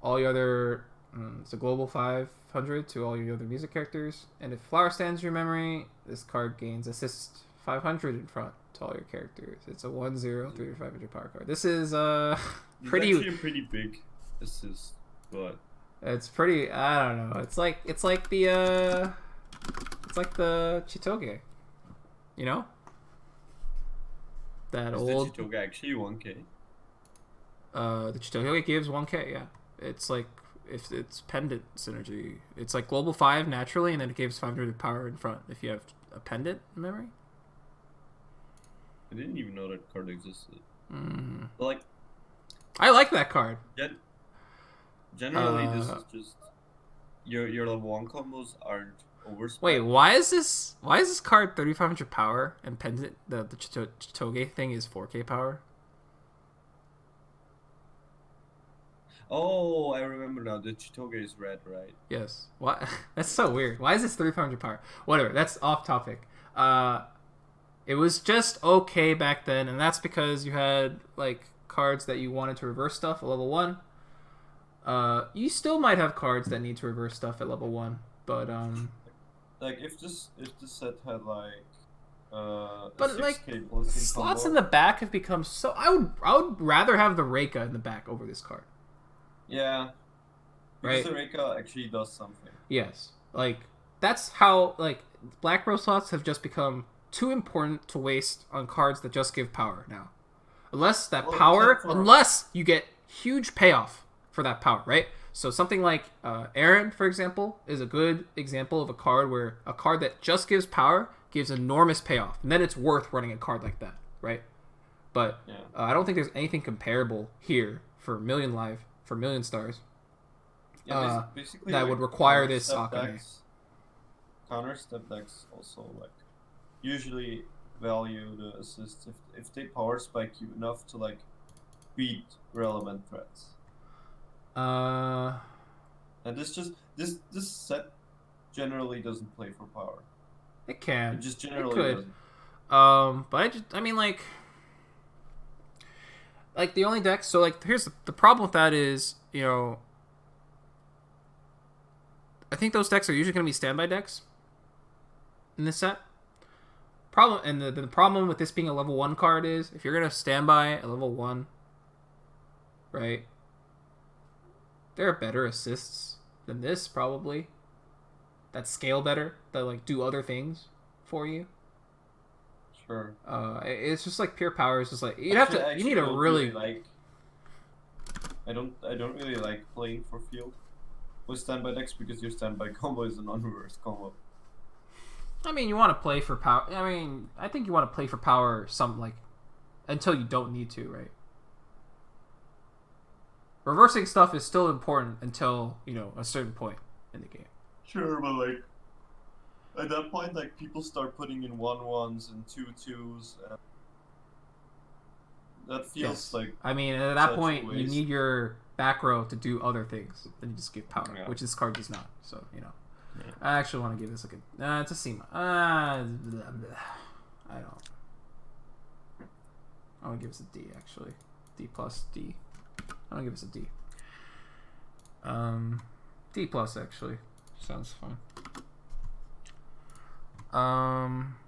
All your other... it's a global 500 to all your other music characters. And if Flower stands your memory, this card gains assist 500 in front to all your characters. It's a 1/0, 3 or 500 power card. This is pretty... It's actually a pretty big assist, but... It's pretty... I don't know. It's like the... It's like the Chitoge. You know? That is old... the Chitoge actually 1k? The Chitoge gives 1k, yeah. It's like... If it's pendant synergy, it's like global 5 naturally, and then it gives 500 power in front if you have a pendant memory. I didn't even know that card existed. But like, I like that card. Generally, this is just your level 1 combos aren't overspent. Wait, why is this card 3500 power and pendant the Chitoge thing is 4k power? Oh, I remember now. The Chitoge is red, right? Yes. What? That's so weird. Why is this 3500 power? Whatever. That's off topic. It was just okay back then, and that's because you had like cards that you wanted to reverse stuff at level 1. You still might have cards that need to reverse stuff at level 1, but like if this set had like but 6K like plus slots combo. in the back have become so. I would rather have the Reika in the back over this card. Yeah. Because right? the Reika actually does something. Yes. Like, that's how, like, Black Rose slots have just become too important to waste on cards that just give power now. Unless you get huge payoff for that power, right? So something like Aaron, for example, is a good example of a card where a card that just gives power gives enormous payoff. And then it's worth running a card like that, right? But I don't think there's anything comparable here for Million Live. For Million Stars, basically that like would require this Akane. Counter step decks also like usually value the assists if they power spike you enough to like beat relevant threats. And this set generally doesn't play for power. It can. It just generally doesn't. But I mean like the only decks, so like here's the problem with that is, you know, I think those decks are usually going to be standby decks in this set. The problem with this being a level 1 card is if you're going to standby a level 1, right? There are better assists than this probably that scale better, that like do other things for you. Sure. It's just like pure power. It's just like you need a don't really like. I don't really like playing for field with standby decks because your standby combo is an unreversed combo. I mean, you want to play for power. I mean, I think you want to play for power until you don't need to, right? Reversing stuff is still important until, a certain point in the game. Sure, but like at that point, like people start putting in 1/1s and 2/2s. And that feels like. I mean, at that point, you need your back row to do other things than you just give power, which this card does not. So Yeah. I actually want to give this a good. It's a C. I don't. I want to give this a D actually. D plus D. I want to give this a D. D plus actually sounds fun.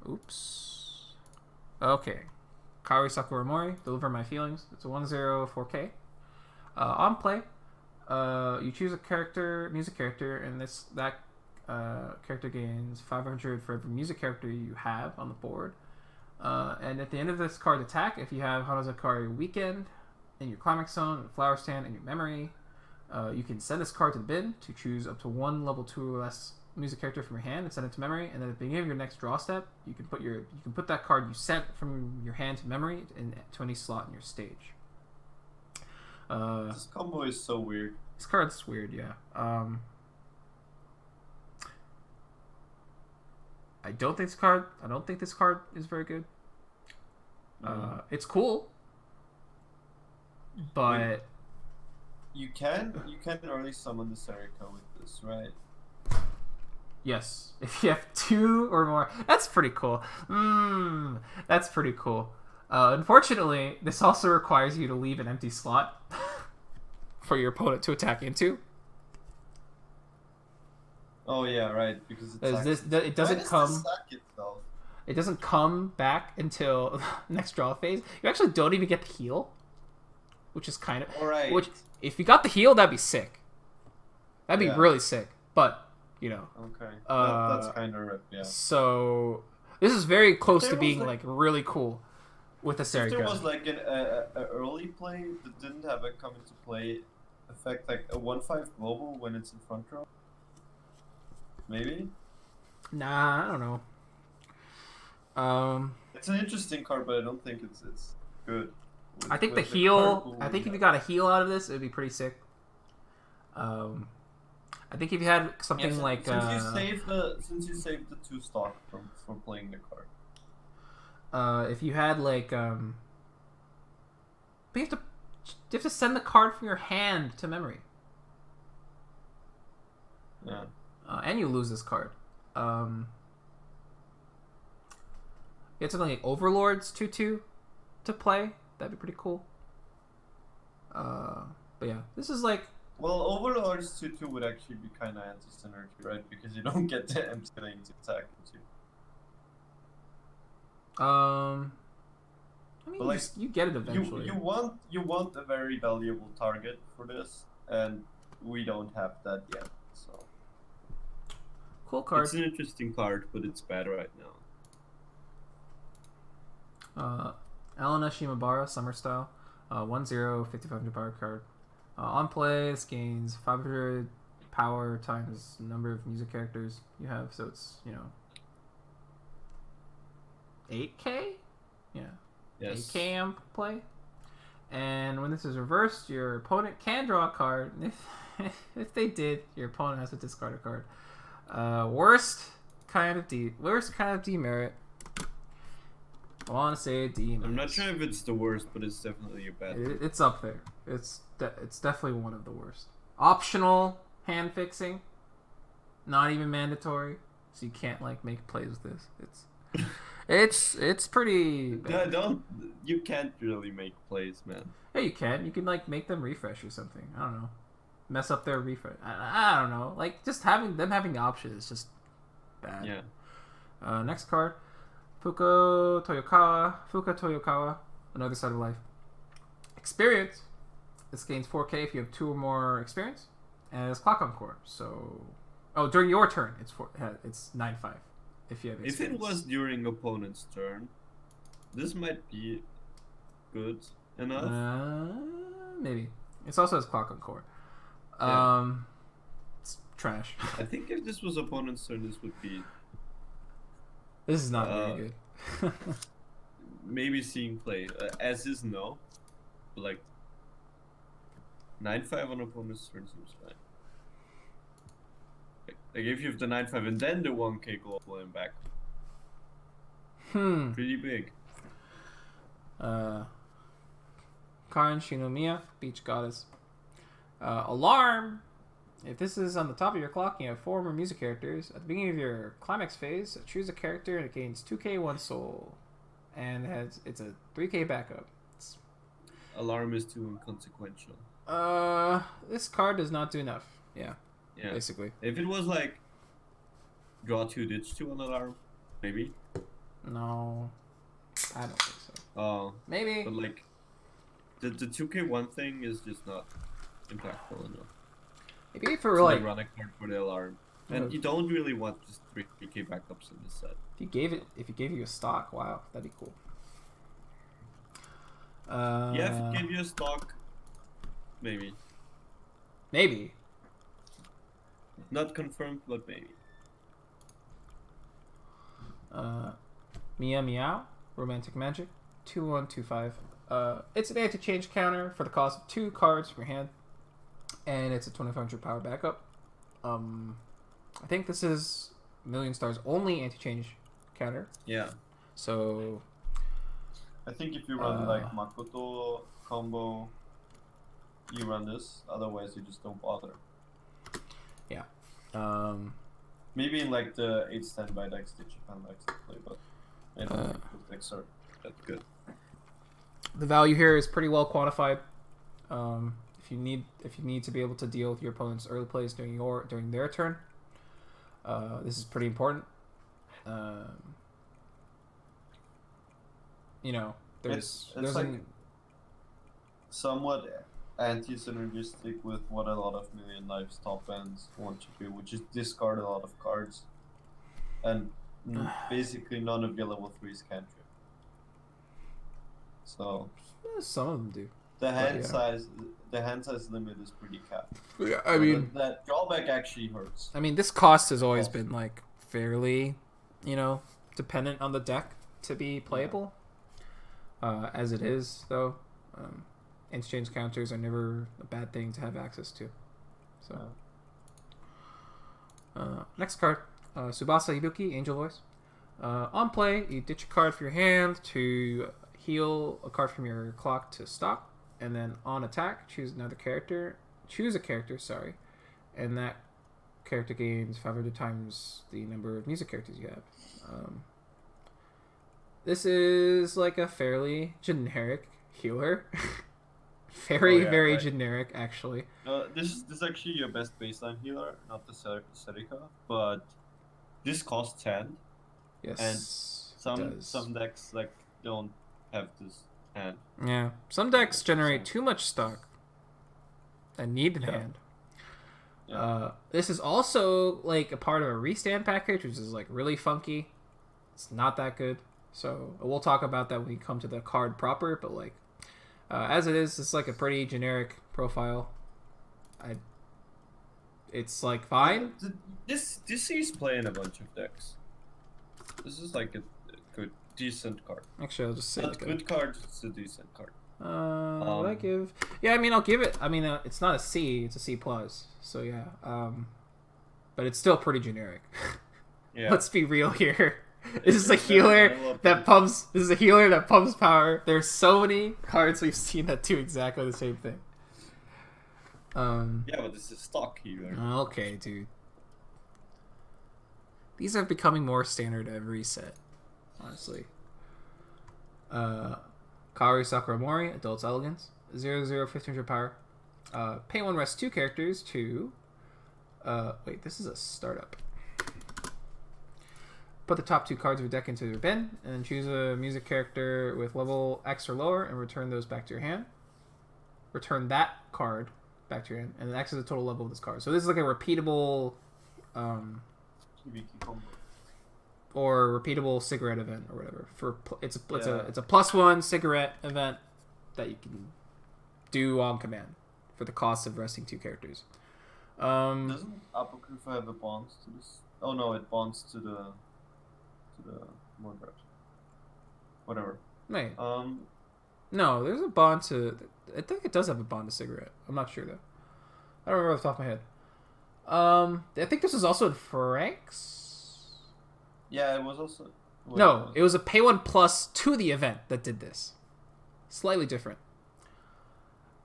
Oops. Okay. Kaori Sakura Mori, Deliver My Feelings. It's a 1/0 4K. On play, you choose a music character, and that character gains 500 for every music character you have on the board. And at the end of this card's attack, if you have Hanazakari Weekend in your Climax Zone, Flower Stand, and your memory, you can send this card to the bin to choose up to one level 2 or less music character from your hand and send it to memory. And then at the beginning of your next draw step, you can put that card you sent from your hand to memory to any slot in your stage. This combo is so weird. This card's weird, yeah. I don't think this card is very good. It's cool, but you can early summon the Serika with this, right? Yes, if you have 2 or more, that's pretty cool. That's pretty cool. Unfortunately, this also requires you to leave an empty slot for your opponent to attack into. Oh yeah, right. Because it doesn't come. It doesn't come back until next draw phase. You actually don't even get the heal, which is kind of. Alright. Which, if you got the heal, that'd be sick. That'd be really sick. But Okay. That's kind of rip. Yeah. So this is very close to being like really cool with the Serika. If there was like an early play that didn't have a come into play effect, like a 1/5 global when it's in front row. Maybe? Nah, I don't know. It's an interesting card, but I don't think it's good. I think the heal. I think if you got a heal out of this, it'd be pretty sick. I think if you had something like since you saved the 2 stock from playing the card. If you had like but you have to send the card from your hand to memory. Yeah. And you lose this card. You had something like Overlords 2/2 to play. That'd be pretty cool. But yeah, this is like. Well, Overlords 2/2 would actually be kind of anti-synergy, right? Because you don't get the empty lane to attack into. I mean, like, you get it eventually. You want a very valuable target for this, and we don't have that yet. So. Cool card. It's an interesting card, but it's bad right now. Elena Shimabara, Summer Style. 1/0, 5,500 power card. On play, this gains 500 power times the number of music characters you have, so it's, 8k? Yeah. Yes. 8k on play. And when this is reversed, your opponent can draw a card. And if they did, your opponent has to discard a card. Worst kind of demerit. I want to say D. I'm not sure if it's the worst, but it's definitely a bad. It's up there. It's definitely one of the worst. Optional hand fixing, not even mandatory, so you can't like make plays with this. It's pretty bad. You can't really make plays, man. Yeah, you can. You can like make them refresh or something. I don't know. Mess up their refresh. I don't know. Like just having the option is just bad. Yeah. Next card. Fuka Toyokawa, Another Side of Life. Experience. This gains 4k if you have 2 or more experience, and it's Clock Encore. So, during your turn, it's 9/5 if you have experience. If it was during opponent's turn, This might be good enough. Maybe. It also has clock on core. Yeah. It's trash. I think if this was opponent's turn, this would be This is not very good. maybe seeing play. As is no, but like 9-5 on opponent's turn seems fine. Like if you have the 9-5 and then the 1k global and back. Pretty big. Karin Shinomiya, Beach Goddess. Alarm! If this is on the top of your clock and you have 4 or more music characters, at the beginning of your climax phase, choose a character and it gains 2k 1 soul. And it's a 3k backup. Alarm is too inconsequential. This card does not do enough. Yeah. Basically. If it was like draw 2, ditch 2 on alarm, maybe. No, I don't think so. Oh, maybe. But like, the 2k1 thing is just not impactful enough. Maybe for like run a card for the alarm, and you don't really want just 3k backups in this set. If he gave you a stock, wow, that'd be cool. Yeah, if it gave you a stock, maybe. Maybe. Not confirmed, but maybe. Mia Meow, Romantic Magic, 2/1/2/5. It's an anti-change counter for the cost of 2 cards from your hand, and it's a 2500 power backup. I think this is Million Stars only anti-change counter. Yeah. So I think if you run like Makoto combo, you run this. Otherwise, you just don't bother. Yeah. Maybe in like the 8 standby decks that Japan likes to play, but I don't think those decks are that good. The value here is pretty well quantified. If you need to be able to deal with your opponent's early plays during their turn, this is pretty important. You know, there's like somewhat anti-synergistic with what a lot of Million Lives top ends want to do, which is discard a lot of cards, and basically none of your level 3s cantrip. So some of them do. The hand size limit is pretty capped. Yeah, I mean that drawback actually hurts. I mean, this cost has always been like fairly, dependent on the deck to be playable. As it is, though, exchange counters are never a bad thing to have access to. So, next card, Tsubasa Ibuki, Angel Voice. On play, you ditch a card from your hand to heal a card from your clock to stop, and then on attack, choose a character, and that character gains 500 times the number of music characters you have. This is like a fairly generic healer. Very generic, actually. This is actually your best baseline healer, not the Serika, but this costs 10. Yes. And some decks like don't have this hand. Yeah. Some decks generate too much stock and need the hand. Yeah. This is also like a part of a restand package, which is like really funky. It's not that good. So we'll talk about that when we come to the card proper, but like as it is, it's like a pretty generic profile. It's like fine. This sees play in a bunch of decks. This is like a good, decent card. Actually, I'll just say not good card. It's a decent card. What I give? Yeah, I mean, I'll give it. I mean, it's not a C; it's a C plus. So yeah, but it's still pretty generic. Yeah. Let's be real here. This is a healer that pumps. This is a healer that pumps power. There's so many cards we've seen that do exactly the same thing. Yeah, but this is stock healer. Okay, dude. These are becoming more standard every set, honestly. Kaoru Sakuramori, Adult's Elegance, 0/0 1500 power. Pay 1, rest 2 characters to. Wait, this is a startup. Put the top 2 cards of your deck into your bin, and then choose a music character with level X or lower, and return those back to your hand. Return that card back to your hand, and then X is the total level of this card. So this is like a repeatable. Hibiki combo. or repeatable cigarette event or whatever. It's a +1 cigarette event that you can do on command for the cost of resting 2 characters. Doesn't Apocrypha have a bond to this? Oh no, it bonds to the Mordred. Whatever. Wait. No, there's a bond to. I think it does have a bond to cigarette. I'm not sure though. I don't remember off the top of my head. I think this was also in Franks. Yeah, it was also. No, it was a pay 1 plus to the event that did this. Slightly different.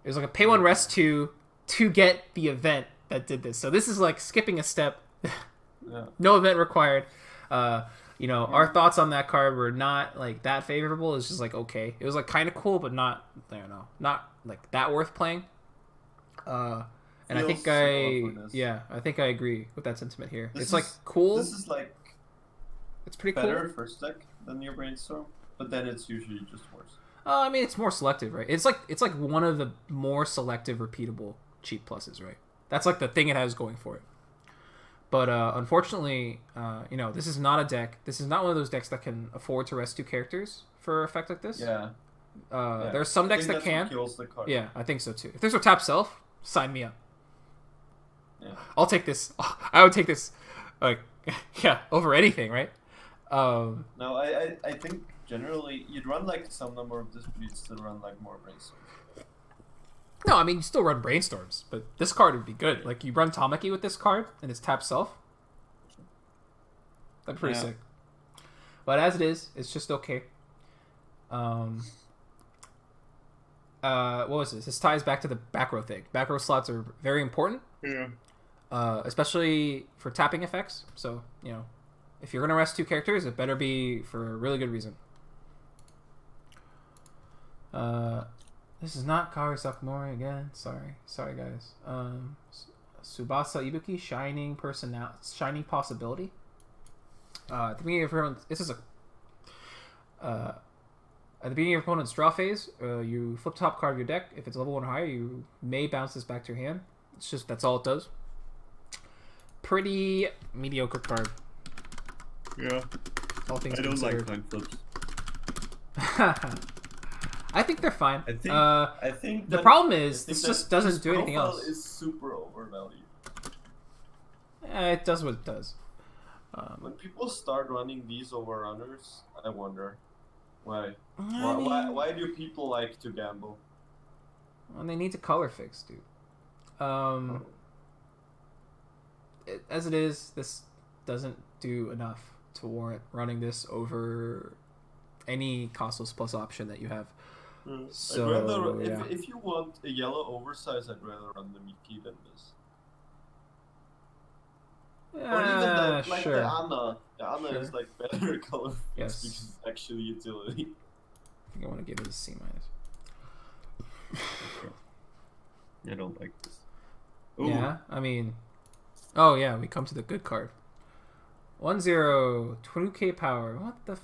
It was like a pay 1 rest 2 to get the event that did this. So this is like skipping a step. Yeah. No event required. Our thoughts on that card were not like that favorable. It's just like okay. It was like kind of cool, but not not like that worth playing. And I think I think I agree with that sentiment here. It's like cool. This is like it's pretty better cool. first deck than your Brainstorm, but then it's usually just worse. I mean, it's more selective, right? It's like one of the more selective, repeatable cheap pluses, right? That's like the thing it has going for it. But unfortunately, this is not a deck. This is not one of those decks that can afford to rest 2 characters for an effect like this. Yeah. There are some decks that can. Kills the card. Yeah, I think so too. If there's a tap self, sign me up. Yeah. I'll take this. I would take this, over anything, right? No, I think generally you'd run like some number of this, but you'd still run like more Brainstorms. No, I mean you still run Brainstorms, but this card would be good. Like you run Tamaki with this card and it's tap self. That'd be pretty sick. But as it is, it's just okay. What was this? This ties back to the back row thing. Back row slots are very important. Yeah. Especially for tapping effects. So, if you're gonna rest 2 characters, it better be for a really good reason. This is not Kari Sakamori again. Sorry guys. Tsubasa Ibuki, shining possibility. At the beginning of your at the beginning of your opponent's draw phase, you flip top card of your deck. If it's level 1 or higher, you may bounce this back to your hand. That's all it does. Pretty mediocre card. Yeah. All things I don't considered. like coin flips. I think they're fine. I think the problem is this just doesn't do anything else. Is super overvalued. It does what it does. When people start running these over runners, I wonder why. I mean, Why do people like to gamble? Well, they need to color fix, dude. As it is, this doesn't do enough to warrant running this over any costless plus option that you have. So, I'd rather, if you want a yellow oversize, I'd rather run the Miki than this. Or even the Anna. The Anna is like better color fix because it's actually utility. I think I want to give it a C-. I don't like this. Ooh. Yeah, I mean... Oh, yeah, we come to the good card. 1-0, 2k power. What the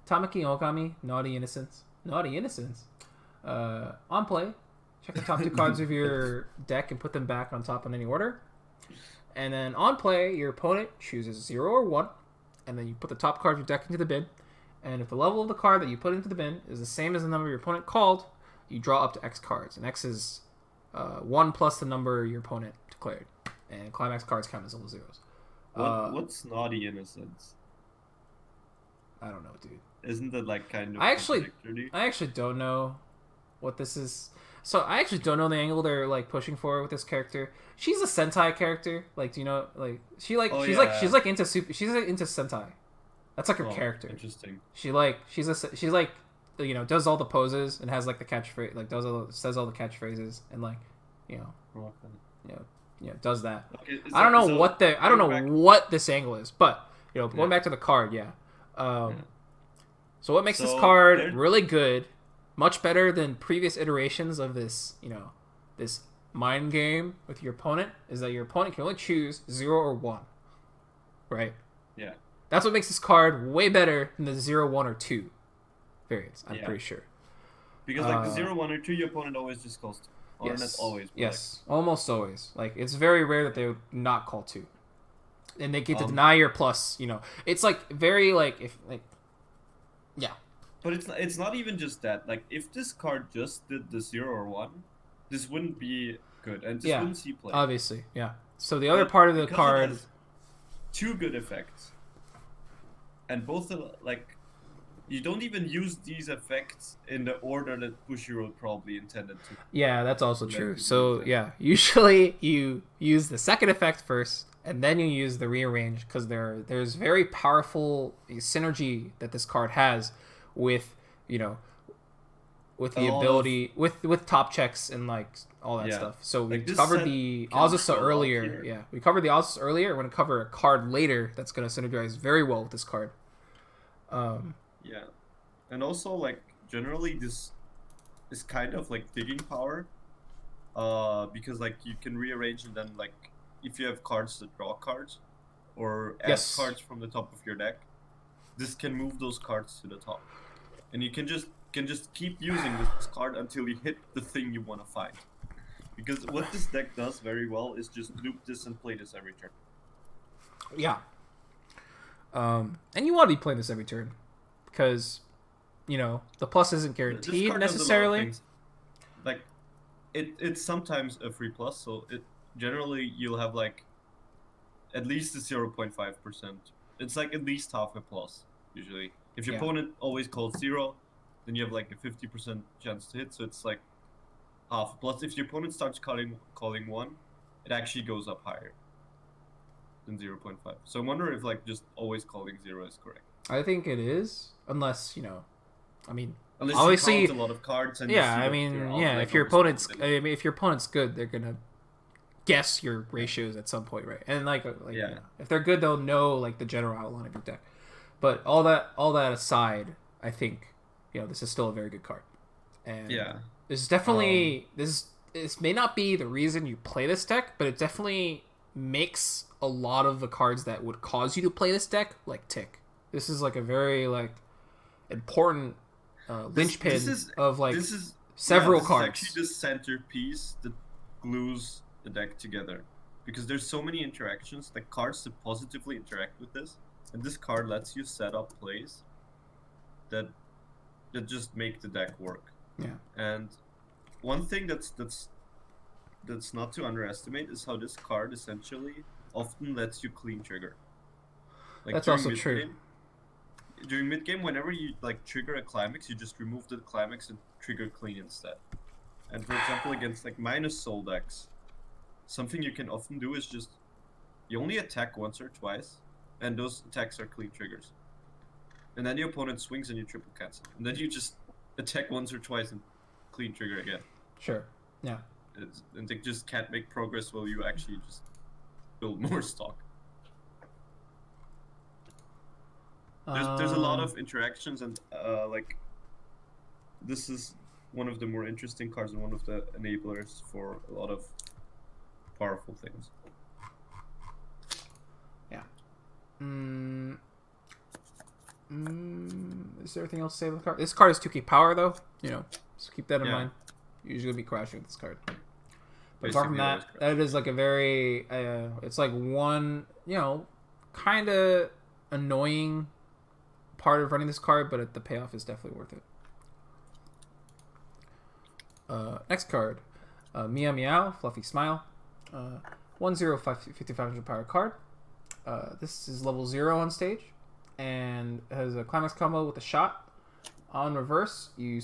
Tamaki Ogami, Naughty Innocence. Naughty Innocence? On play, check the top 2 cards of your deck and put them back on top in any order. And then on play, your opponent chooses 0 or 1, and then you put the top card of your deck into the bin. And if the level of the card that you put into the bin is the same as the number your opponent called, you draw up to X cards. And X is 1 plus the number your opponent declared. And climax cards count as all zeros. What's Naughty Innocence? I don't know, dude. Isn't that like kind of... I actually don't know what this is. So I actually don't know the angle they're like pushing for with this character. She's a Sentai character. Like, do you know, like she's like into Sentai. That's like her character. Interesting. She's like does all the poses and has like the catchphrase, like says all the catchphrases and like does that. Okay, I don't know what this angle is, but going back to the card, So what makes this card really good, much better than previous iterations of this, this mind game with your opponent, is that your opponent can only choose 0 or 1. Right? Yeah. That's what makes this card way better than the 0, 1, or 2 variants, I'm pretty sure. Because like the 0, 1, or 2, your opponent always just calls 2. Or not always. Yes, almost always. Like, it's very rare that they would not call 2. and they get to deny your plus. It's like very like if like, yeah. But it's not even just that. Like if this card just did the 0 or 1, this wouldn't be good, and this wouldn't see play. Obviously, yeah. So the other part of the card has 2 good effects, and both are like. You don't even use these effects in the order that Bushiroad probably intended to. Yeah, that's also true. So, yeah, usually you use the second effect first, and then you use the rearrange, because there's very powerful synergy that this card has with, with the ability, with top checks and, like, all that stuff. So we covered the Azusa earlier. Yeah, we covered the Azusa earlier. We're going to cover a card later that's going to synergize very well with this card. Yeah, and also like generally this is kind of like digging power, because like you can rearrange and then like if you have cards that draw cards, or add cards from the top of your deck, this can move those cards to the top, and you can just keep using this card until you hit the thing you want to fight. Because what this deck does very well is just loop this and play this every turn. Yeah. And you want to be playing this every turn. Because, the plus isn't guaranteed necessarily. Like, it's sometimes a free plus, so generally you'll have like at least a 0.5%. It's like at least half a plus usually. If your opponent always calls 0, then you have like a 50% chance to hit, so it's like half a plus. If your opponent starts calling 1, it actually goes up higher than 0.5. So I wonder if like just always calling 0 is correct. I think it is, unless unless obviously you count a lot of cards. And if your opponent's good, they're gonna guess your ratios at some point, right? And if they're good, they'll know like the general outline of your deck. But all that aside, I think this is still a very good card, and this is definitely this may not be the reason you play this deck, but it definitely makes a lot of the cards that would cause you to play this deck like tick. This is like a very like important linchpin of like several cards. This is actually the centerpiece that glues the deck together, because there's so many interactions, like cards that positively interact with this, and this card lets you set up plays that just make the deck work. Yeah. And one thing that's not to underestimate is how this card essentially often lets you clean trigger. Like that's also true. During mid game, whenever you like trigger a climax, you just remove the climax and trigger clean instead. And for example, against like minus soul decks, something you can often do is just you only attack once or twice, and those attacks are clean triggers. And then the opponent swings and you triple cancel, and then you just attack once or twice and clean trigger again. Sure. Yeah. And they just can't make progress while you actually just build more stock. There's a lot of interactions, and like this is one of the more interesting cards and one of the enablers for a lot of powerful things. Yeah. Is there anything else to say about the card? This card is 2k power though. So keep that in mind. You're usually gonna be crashing with this card. But apart from that, that is like a very it's like one kind of annoying part of running this card, but the payoff is definitely worth it. Next card, Meow Meow, Fluffy Smile, 1/0 power card. This is level 0 on stage, and has a climax combo with a shot. On reverse, you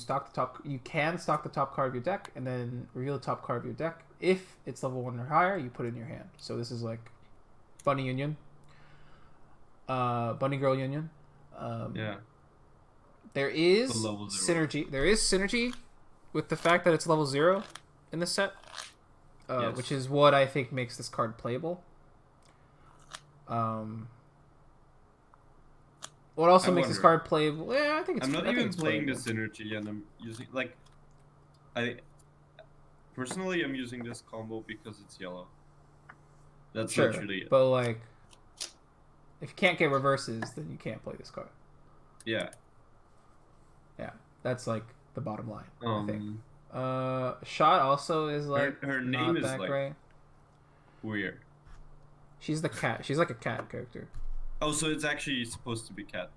can stock the top card of your deck, and then reveal the top card of your deck. If it's level 1 or higher, you put it in your hand. So this is like Bunny Union, Bunny Girl Union. There is synergy. There is synergy with the fact that it's level 0 in this set, which is what I think makes this card playable. What also makes this card playable? Yeah, I think it's. I'm not even playing the synergy, and I'm using personally, I'm using this combo because it's yellow. That's literally it. But like, if you can't get reverses, then you can't play this card. Yeah. Yeah, that's like the bottom line. I think. Shot also is like her name is that like great. Weird. She's the cat. She's like a cat character. Oh, so it's actually supposed to be cat.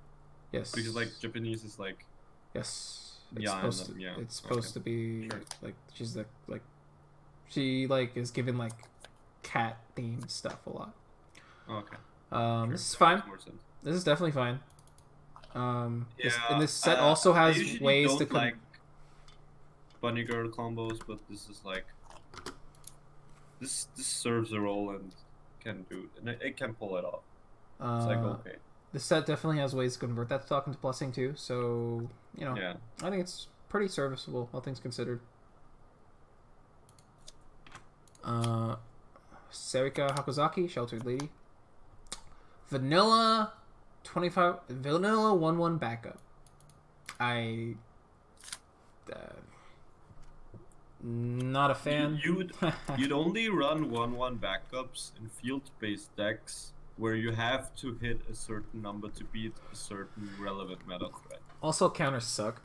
Yes. Because like Japanese is like. Yes. It's Yeah, supposed to, yeah. It's supposed to be Sure. like she's the like she like is given like cat themed stuff a lot. Okay. Sure. This is That fine. makes more sense. This is definitely fine. Yeah. And this set also I has usually ways don't to like bunny girl combos, but this is like this serves a role and can do and it can pull it off. It's like okay. The set definitely has ways to convert that stock into plussing too. So Yeah. I think it's pretty serviceable, all things considered. Serika Hakozaki, Sheltered Lady. Vanilla 1-1 backup. Not a fan. You'd only run 1/1 backups in field-based decks where you have to hit a certain number to beat a certain relevant meta threat. Also, counters suck,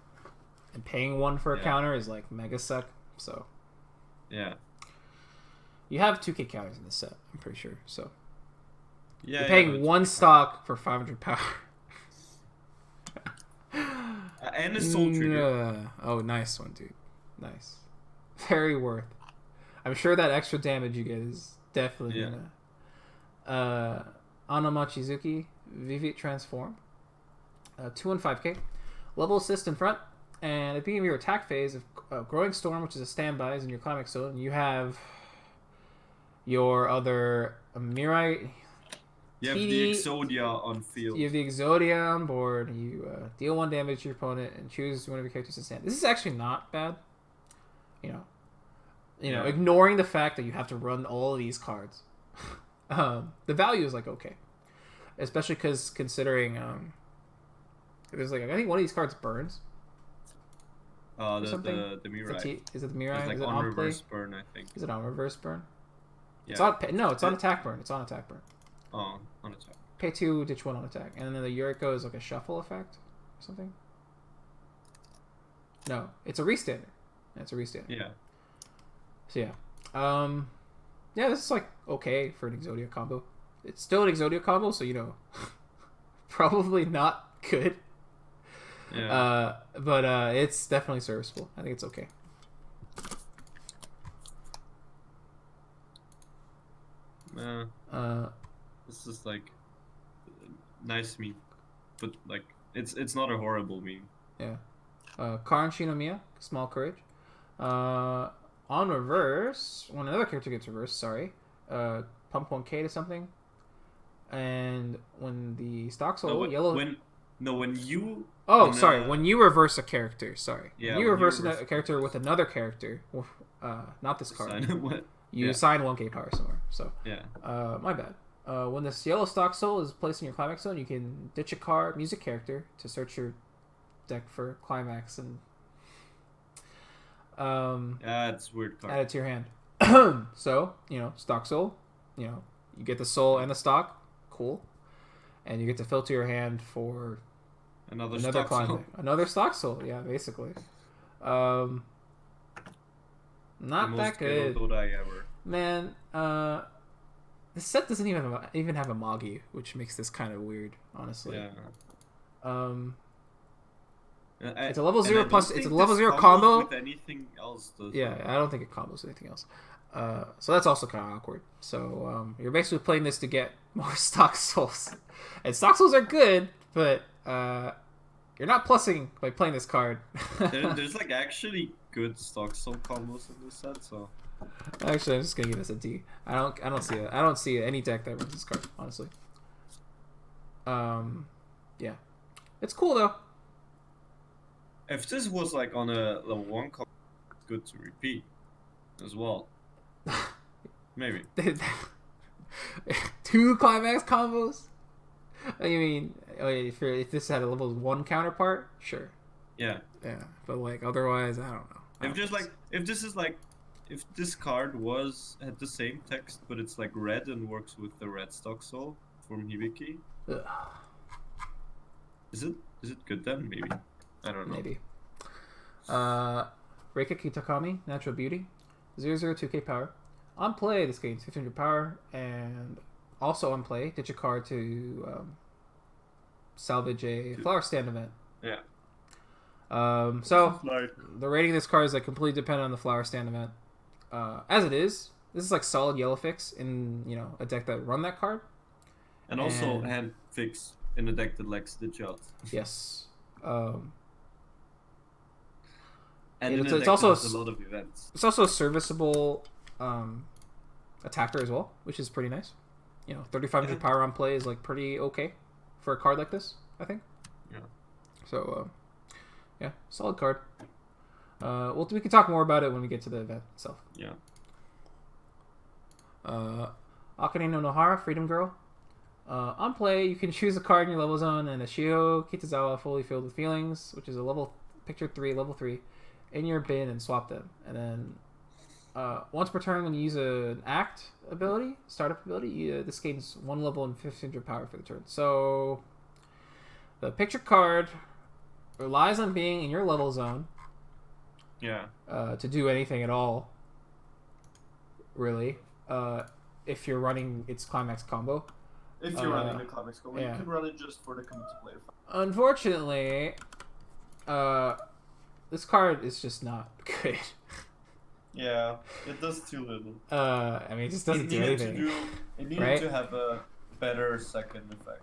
and paying one for a counter is like mega suck. So yeah, you have 2K counters in this set, I'm pretty sure. So yeah, you're paying one stock for 500 power. And a soul trigger. Oh, nice one, dude. Nice. Very worth. I'm sure that extra damage you get is definitely gonna. Anamachizuki, Vivid Transform. 2 and 5K. Level assist in front. And at the beginning of your attack phase of Growing Storm, which is a standby, is in your climax zone. You have your other Mirai. You have the Exodia on field. You have the Exodia on board. You deal 1 damage to your opponent and choose one of your characters to stand. This is actually not bad. Ignoring the fact that you have to run all of these cards. The value is like okay. Especially because considering there's like I think one of these cards burns. The Mirai. Is it the Mirai? It's like is it on reverse play? burn, I think. Is it on reverse burn? Yeah. It's on it's on attack burn. It's on attack burn. Oh, on attack. Pay 2, ditch 1 on attack. And then the Yuriko is like a shuffle effect or something. No, it's a restander. It's a restander. Yeah. So yeah, this is like okay for an Exodia combo. It's still an Exodia combo, so probably not good. Yeah. But it's definitely serviceable. I think it's okay. This is like nice meme, but like it's not a horrible meme. Yeah. Karan Shinomiya, Small Courage. On reverse, when another character gets reversed, pump 1K to something. And when the stock soul yellow. When you. When you reverse a character. Sorry. Yeah. When you reverse a character with another character, not this card. You assign 1K power somewhere. So. Yeah. My bad. When this yellow stock soul is placed in your climax zone, you can ditch a card, music character to search your deck for climax and. It's weird card. Add it to your hand. So, stock soul, you get the soul and the stock, cool. And you get to filter your hand for another stock soul. Another stock soul, yeah, basically. Not that good. Ever. Man, this set doesn't even have a Magi, which makes this kind of weird, honestly. Yeah. It's a level 0 plus. It's a level 0 combo. With anything else, I don't think it combos with anything else. So that's also kind of awkward. So you're basically playing this to get more stock souls, and stock souls are good, but you're not plussing by playing this card. There's like actually good stock soul combos in this set. So actually, I'm just gonna give this a D. I don't see it. I don't see any deck that runs this card, honestly. Yeah, it's cool though. If this was like on a level 1 combo, it's good to repeat as well. Maybe. 2 climax combos? You mean, if this had a level 1 counterpart? Sure. Yeah. Yeah, but like otherwise, I don't know. If this card had the same text, but it's like red and works with the red stock soul from Hibiki. Ugh. Is it good then? Maybe. I don't know. Maybe. Reika Kitakami, Natural Beauty. 0/0 2K power. On play, this gains 1500 power and also on play, ditch a card to salvage a flower stand event. Yeah. So Like, the rating of this card is like completely dependent on the flower stand event. As it is, this is like solid yellow fix in a deck that run that card. and also And- hand fix in a deck that likes the shots. Yes. And Yeah, in a it's deck also that has a lot of events. It's also a serviceable attacker as well, which is pretty nice. 3,500 Yeah. power on play is like pretty okay for a card like this, I think. Yeah. So, yeah, solid card. Well, we can talk more about it when we get to the event itself. Yeah. Akane no Nohara, Freedom Girl. On play, you can choose a card in your level zone and a Shio Kitazawa fully filled with feelings, which is a level 3, in your bin and swap them. And then once per turn, when you use an act ability, startup ability, this gains 1 level and 1,500 power for the turn. So the picture card relies on being in your level zone Yeah. to do anything at all, really. If you're running its climax combo. If you're running the Climax Go, yeah. you can run it just for the come to play. Unfortunately, this card is just not good. Yeah. It does too little. I mean, it just doesn't do needed anything. It needed right? to have a better second effect.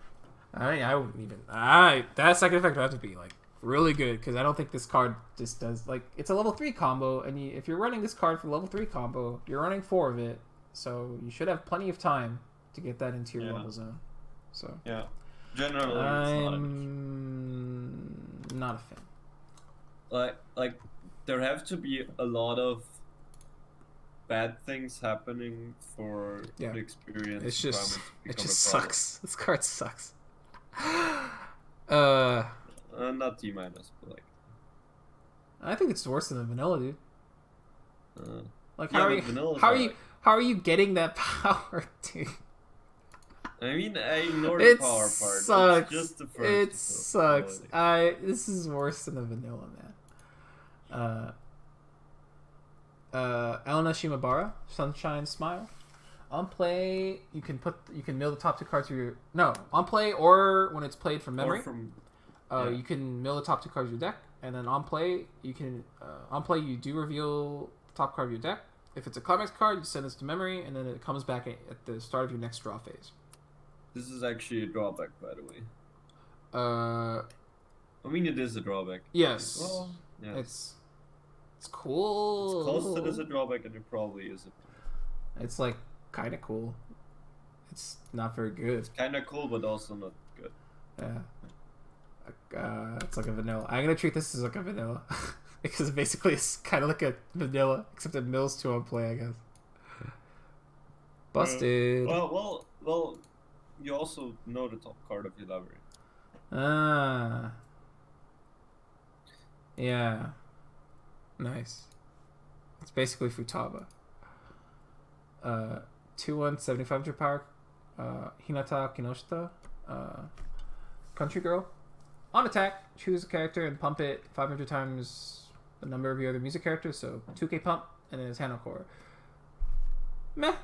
I wouldn't even. That second effect would have to be like really good because I don't think this card just does like it's a level 3 combo, and if you're running this card for level 3 combo, you're running 4 of it, so you should have plenty of time to get that into your level zone. So Yeah. Generally, it's not an issue. I'm not a fan. Like there have to be a lot of bad things happening for Yeah. the experience. It's just requirement to it become just a problem. sucks. This card sucks. Not D minus, but like. I think it's worse than the vanilla, dude. Like Yeah, how are but you? vanilla's How are alright. you? How are you getting that power, dude? I mean, I ignore the It power part. sucks. It's just the first. It sucks. ability. This is worse than the vanilla, man. Elena Shimabara, Sunshine Smile. On play, you can mill the top 2 cards of your on play or when it's played from memory. Or from You can mill the top 2 cards of your deck, and then on play you can you do reveal the top card of your deck. If it's a climax card, you send this to memory, and then it comes back at the start of your next draw phase. This is actually a drawback, by the way. Uh, I mean, it is a drawback. yes, Well, yeah. it's cool. It's close to this a drawback, and it probably is. It's like kind of cool. It's not very good. Kind of cool, but also not good. Yeah. It's like a vanilla. I'm gonna treat this as like a vanilla because basically it's kind of like a vanilla, except it mills 2 on play, I guess. Busted. Well. You also know the top card of your library. Yeah. Nice. It's basically Futaba. 2/1, 7,500 power. Hinata Kinoshita. Country Girl. On attack, choose a character and pump it 500 times the number of your other music characters, so 2k pump, and then it's Hano Core. Meh.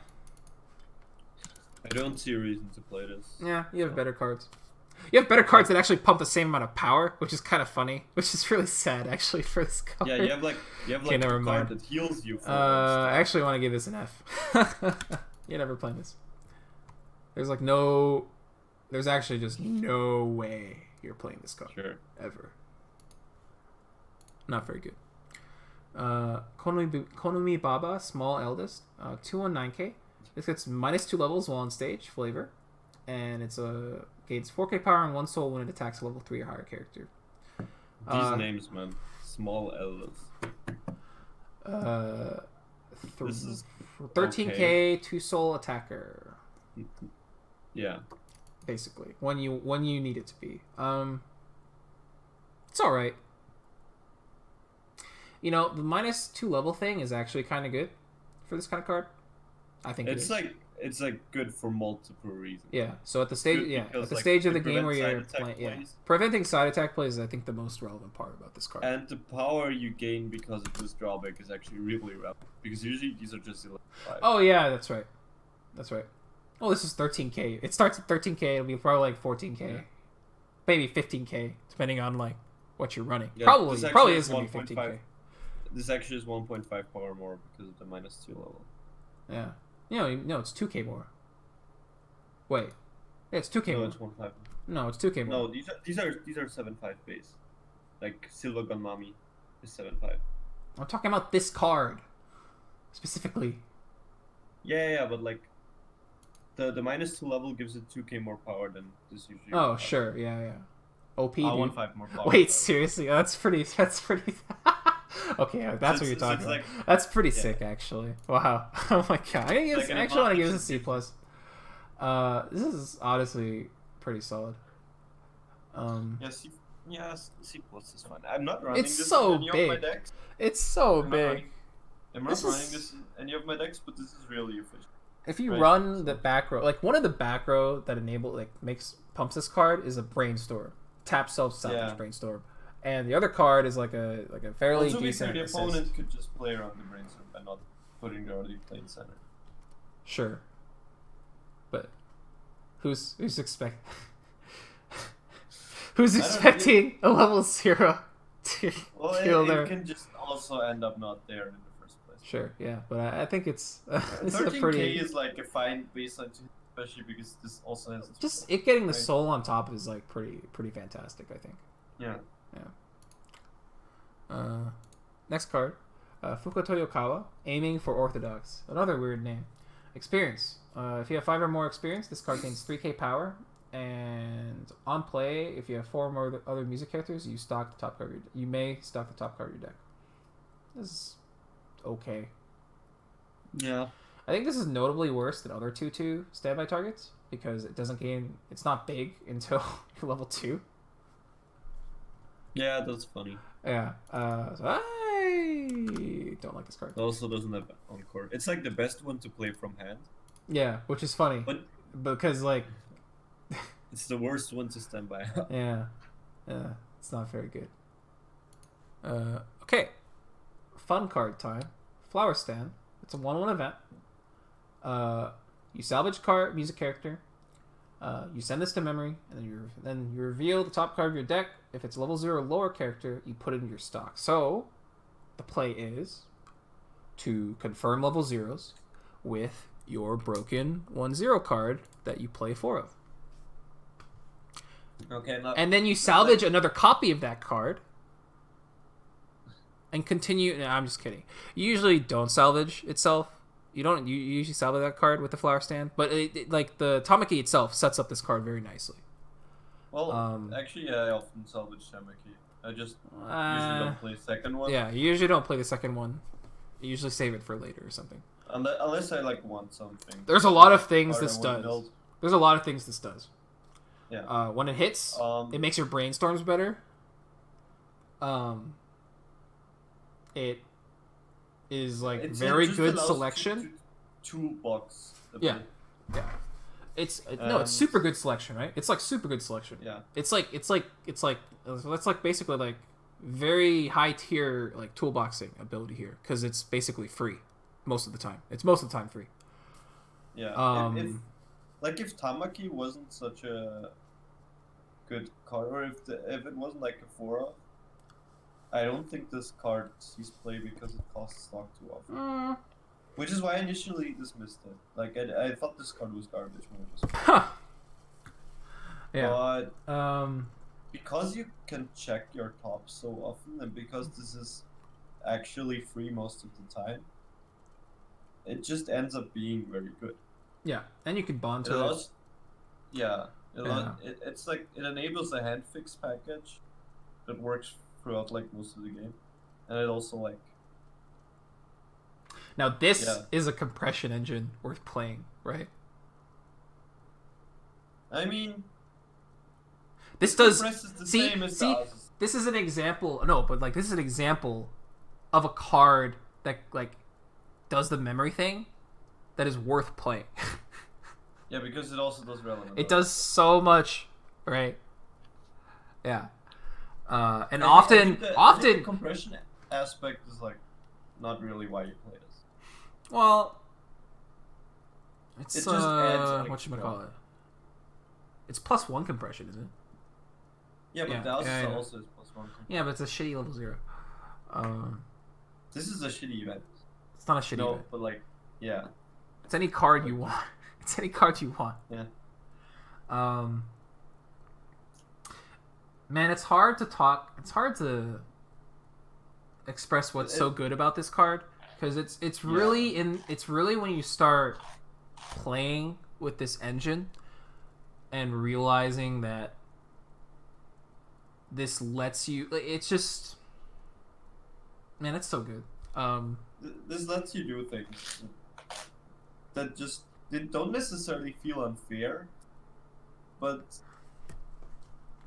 I don't see a reason to play this. Yeah, you have better cards. You have better cards that actually pump the same amount of power, which is kind of funny, which is really sad actually for this card. Yeah, you have like Okay, a never card mind. that heals you. For I actually want to give this an F. You never played this. There's actually just no way you're playing this card. Sure. Ever. Not very good. Konumi Baba, Small Eldest, 219k. This gets -2 levels while on stage, flavor. And it's gains 4k power and 1 soul when it attacks a level 3 or higher character. These names, man. Small Elders. This is 13k, okay. 2 soul attacker. Yeah. Basically, when you need it to be. It's all right. The -2 level thing is actually kind of good for this kind of card. I think It's like good for multiple reasons. yeah. So at the stage, Good because, at the like, stage of it the game where prevents you're side attack playing, plays. preventing side attack plays is I think the most relevant part about this card. And the power you gain because of this drawback is actually really relevant. Because usually these are just 11. Oh yeah, that's right. Oh, this is 13k. It starts at 13k. It'll be probably like 14k, maybe 15k, depending on like what you're running. Yeah, probably this is gonna be 15k. This actually is 1.5 power more because of the -2 level. Yeah. No, it's 2k more. Wait. Yeah, it's 2k No, more. it's 1.5. No, it's 2k more. No, these are 7.5 base. Like Silver Gun Mami is 7.5. I'm talking about this card specifically. Yeah, but like the -2 level gives it 2k more power than this usually. Oh, sure. Yeah. OP, dude. 1.5 more power. Wait, seriously? That's pretty. Okay, that's what you're talking about. That's pretty sick, actually. Wow. Oh my god. I actually want to give this a C+. This is honestly pretty solid. C plus is fine. I'm not running It's this so in any big. of my decks. It's so big. I'm not running this in any of my decks, but this is really efficient. If you run the back row, like one of the back row that pumps this card is a Brainstorm. Tap self-salvage Brainstorm. And the other card is like a fairly decent the assist. opponent could just play around the Brainstorm by not putting the already played center. Sure. But who's expecting a level 0 to kill their... It can just also end up not there in the first place. Sure, yeah, but I think it's 13k is like a fine baseline, especially because this also has just it getting the soul on top is like pretty fantastic, I think. Yeah. Next card, Fuka Toyokawa, aiming for Orthodox. Another weird name. Experience. If you have 5 or more experience, this card gains 3k power. And on play, if you have 4 or more other music characters, you may stock the top card of your deck. This is okay. Yeah. I think this is notably worse than other 2/2 standby targets because it's not big until you're level 2. Yeah, that's funny. Yeah. So I don't like this card. It also doesn't have Encore. It's like the best one to play from hand. Yeah, which is funny. But because like it's the worst one to stand by. Yeah, it's not very good. Okay, fun card time. Flower Stand. It's a 1/1 event. You salvage music character. You send this to memory, and then you reveal the top card of your deck. If it's level 0 or lower character, you put it in your stock. So, the play is to confirm level 0s with your broken 1/0 card that you play 4 of. Okay. And then you salvage another copy of that card and continue. No, I'm just kidding. You usually don't salvage itself. You usually salvage that card with the Flower Stand, but like the Tamaki itself sets up this card very nicely. Well, actually, I often salvage Tamaki. I just usually don't play the second one. Yeah, you usually don't play the second one. You usually save it for later or something. Unless I like want something. There's a lot of things this does. There's a lot of things this does. Yeah. When it hits, it makes your brainstorms better. It is like very good selection. Toolbox. Yeah. It's super good selection, right? It's like super good selection. Yeah. It's like that's like basically like very high tier like toolboxing ability here because it's basically free most of the time. It's most of the time free. Yeah. If Tamaki wasn't such a good card, or if it wasn't like a 4-off, I don't think this card sees play because it costs stock too often. Which is why I initially dismissed it. Like I thought this card was garbage more. Yeah. But because you can check your top so often, and because this is actually free most of the time, it just ends up being very good. Yeah, and you can bond to it. It's like it enables a hand fix package that works throughout like most of the game, and it also like. Now this is a compression engine worth playing, right? I mean, this does same as this is an example. No, but like this is an example of a card that like does the memory thing that is worth playing. Yeah, because it also does relevant. It does so much, right? Yeah. And often the compression aspect is like not really why you play this. Well, It's It just adds whatchamacallit. It's +1 compression, isn't it? Yeah, but the also is +1. Yeah, but it's a shitty level 0. This is a shitty event. It's not a shitty event. No, but like, yeah. It's any card you want. It's any card you want. Yeah. Man, it's hard to talk. It's hard to express what's so good about this card because it's really when you start playing with this engine and realizing that this lets you. It's just, man, it's so good. This lets you do things that just they don't necessarily feel unfair, but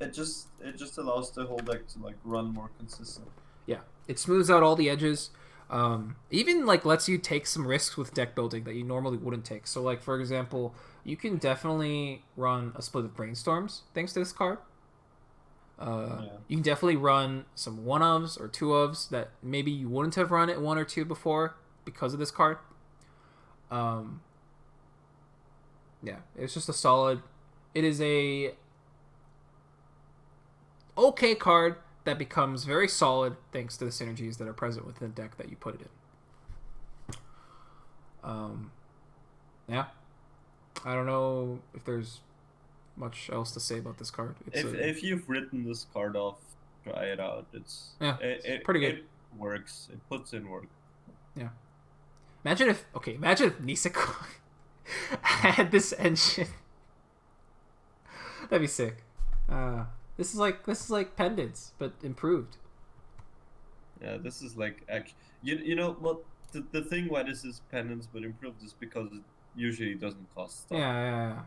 it just allows the whole deck to like run more consistent. Yeah, it smooths out all the edges. Even like lets you take some risks with deck building that you normally wouldn't take. So like for example, you can definitely run a split of brainstorms thanks to this card. You can definitely run some 1-ofs or 2-ofs that maybe you wouldn't have run at 1 or 2 before because of this card. Yeah, it's just a solid. It is a okay card that becomes very solid thanks to the synergies that are present within the deck that you put it in. Yeah, I don't know if there's much else to say about this card. If you've written this card off, try it out. It's pretty good. It works. It puts in work. Yeah. Imagine if Niseko had this engine. That'd be sick. This is like Pendants, but improved. Yeah, this is like actually. You know what? The thing why this is Pendants but improved is because it usually doesn't cost stuff. Yeah.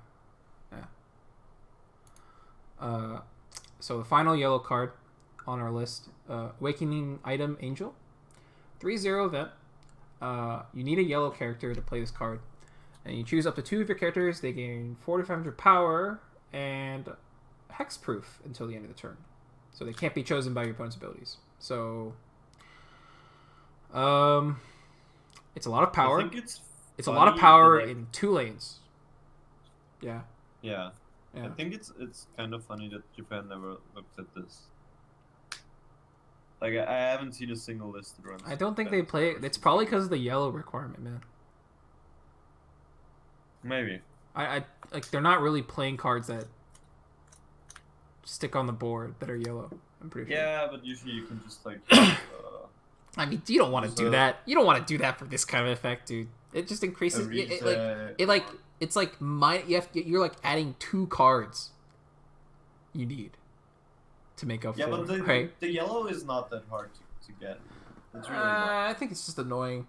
So the final yellow card on our list, Awakening Item Angel, 3/0 event. You need a yellow character to play this card, and you choose up to 2 of your characters. They gain 4,500 power and hexproof until the end of the turn, so they can't be chosen by your opponent's abilities. So, it's a lot of power. I think it's a lot of power in 2 lanes. Yeah. I think it's kind of funny that Japan never looked at this. Like I haven't seen a single list run. I don't think they play it. It's probably because of the yellow requirement, man. Maybe. I like they're not really playing cards that stick on the board that are yellow. I'm pretty sure. Yeah, but usually you can just like. I mean, you don't want to do that. You don't want to do that for this kind of effect, dude. It just increases. It's like you're like adding 2 cards. You need to make up for. Yeah, but the yellow is not that hard to get. It's really not. I think it's just annoying.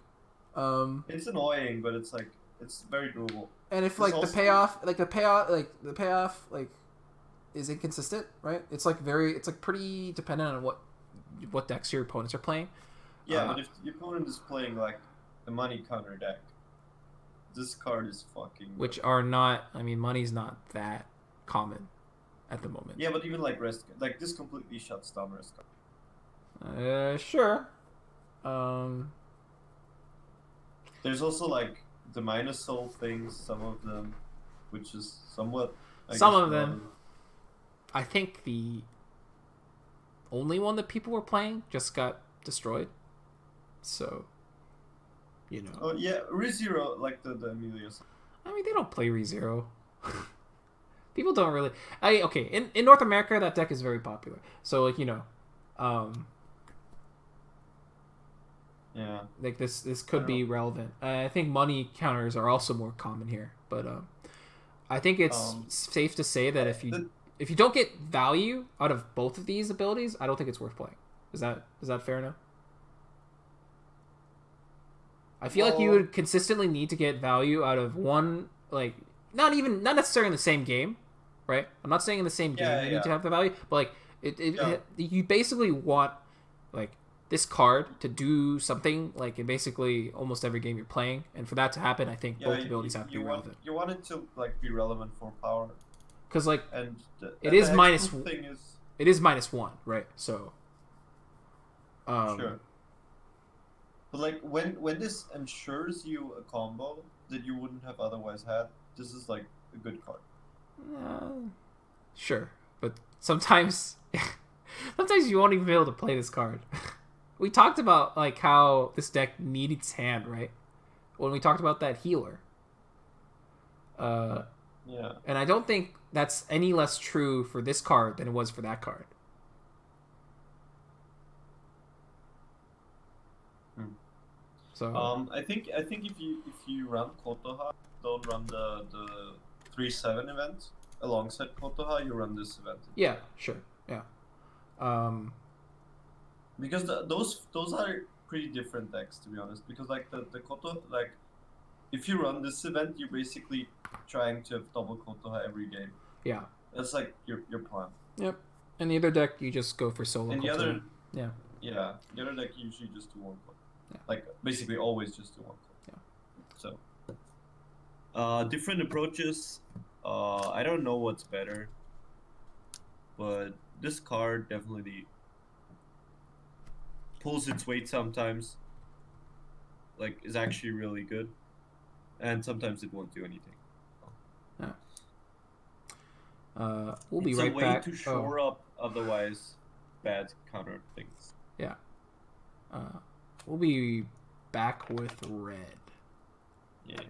It's annoying, but it's like it's very doable. And if like the payoff is inconsistent, right? It's like pretty dependent on what decks your opponents are playing. Yeah, but if your opponent is playing like the money counter deck, this card is fucking. Which are not. I mean, money's not that common at the moment. Yeah, but even like rest, like this completely shuts down rest. Sure. There's also like the minus soul things, some of them, which is somewhat. Some of them. I think the only one that people were playing just got destroyed. So, you know. Oh yeah, ReZero, like the Amelia's. I mean, they don't play ReZero. People don't really. In North America, that deck is very popular. So like yeah, like this could be relevant. I think money counters are also more common here, but I think it's safe to say that if you don't get value out of both of these abilities, I don't think it's worth playing. Is that fair enough? I feel like you would consistently need to get value out of one, like not necessarily in the same game, right? I'm not saying in the same game you need to have the value, but like you basically want like this card to do something like in basically almost every game you're playing, and for that to happen, I think both abilities have to be relevant. You want it to like be relevant for power, because like it is -1, right? So sure. But like when this ensures you a combo, that you wouldn't have otherwise had, this is like a good card. Sure, but sometimes sometimes you won't even be able to play this card. We talked about like how this deck needs hand, right? When we talked about that healer. Yeah. And I don't think that's any less true for this card than it was for that card. So I think if you run Kotoha, don't run the 3/7 event alongside Kotoha, you run this event. yeah, sure, yeah. Because those are pretty different decks, to be honest. Because like the Koto, like if you run this event, you're basically trying to have double Kotoha every game. Yeah, that's like your plan. Yep. And the other deck, you just go for solo. And the other, yeah, the other deck you usually just do one card. Yeah. Like basically always just do one card. Yeah. So, different approaches. I don't know what's better, but this card definitely pulls its weight sometimes. Like, is actually really good, and sometimes it won't do anything. We'll be it's right a way back. to shore up otherwise bad counter things. Yeah. We'll be back with red. Yeah.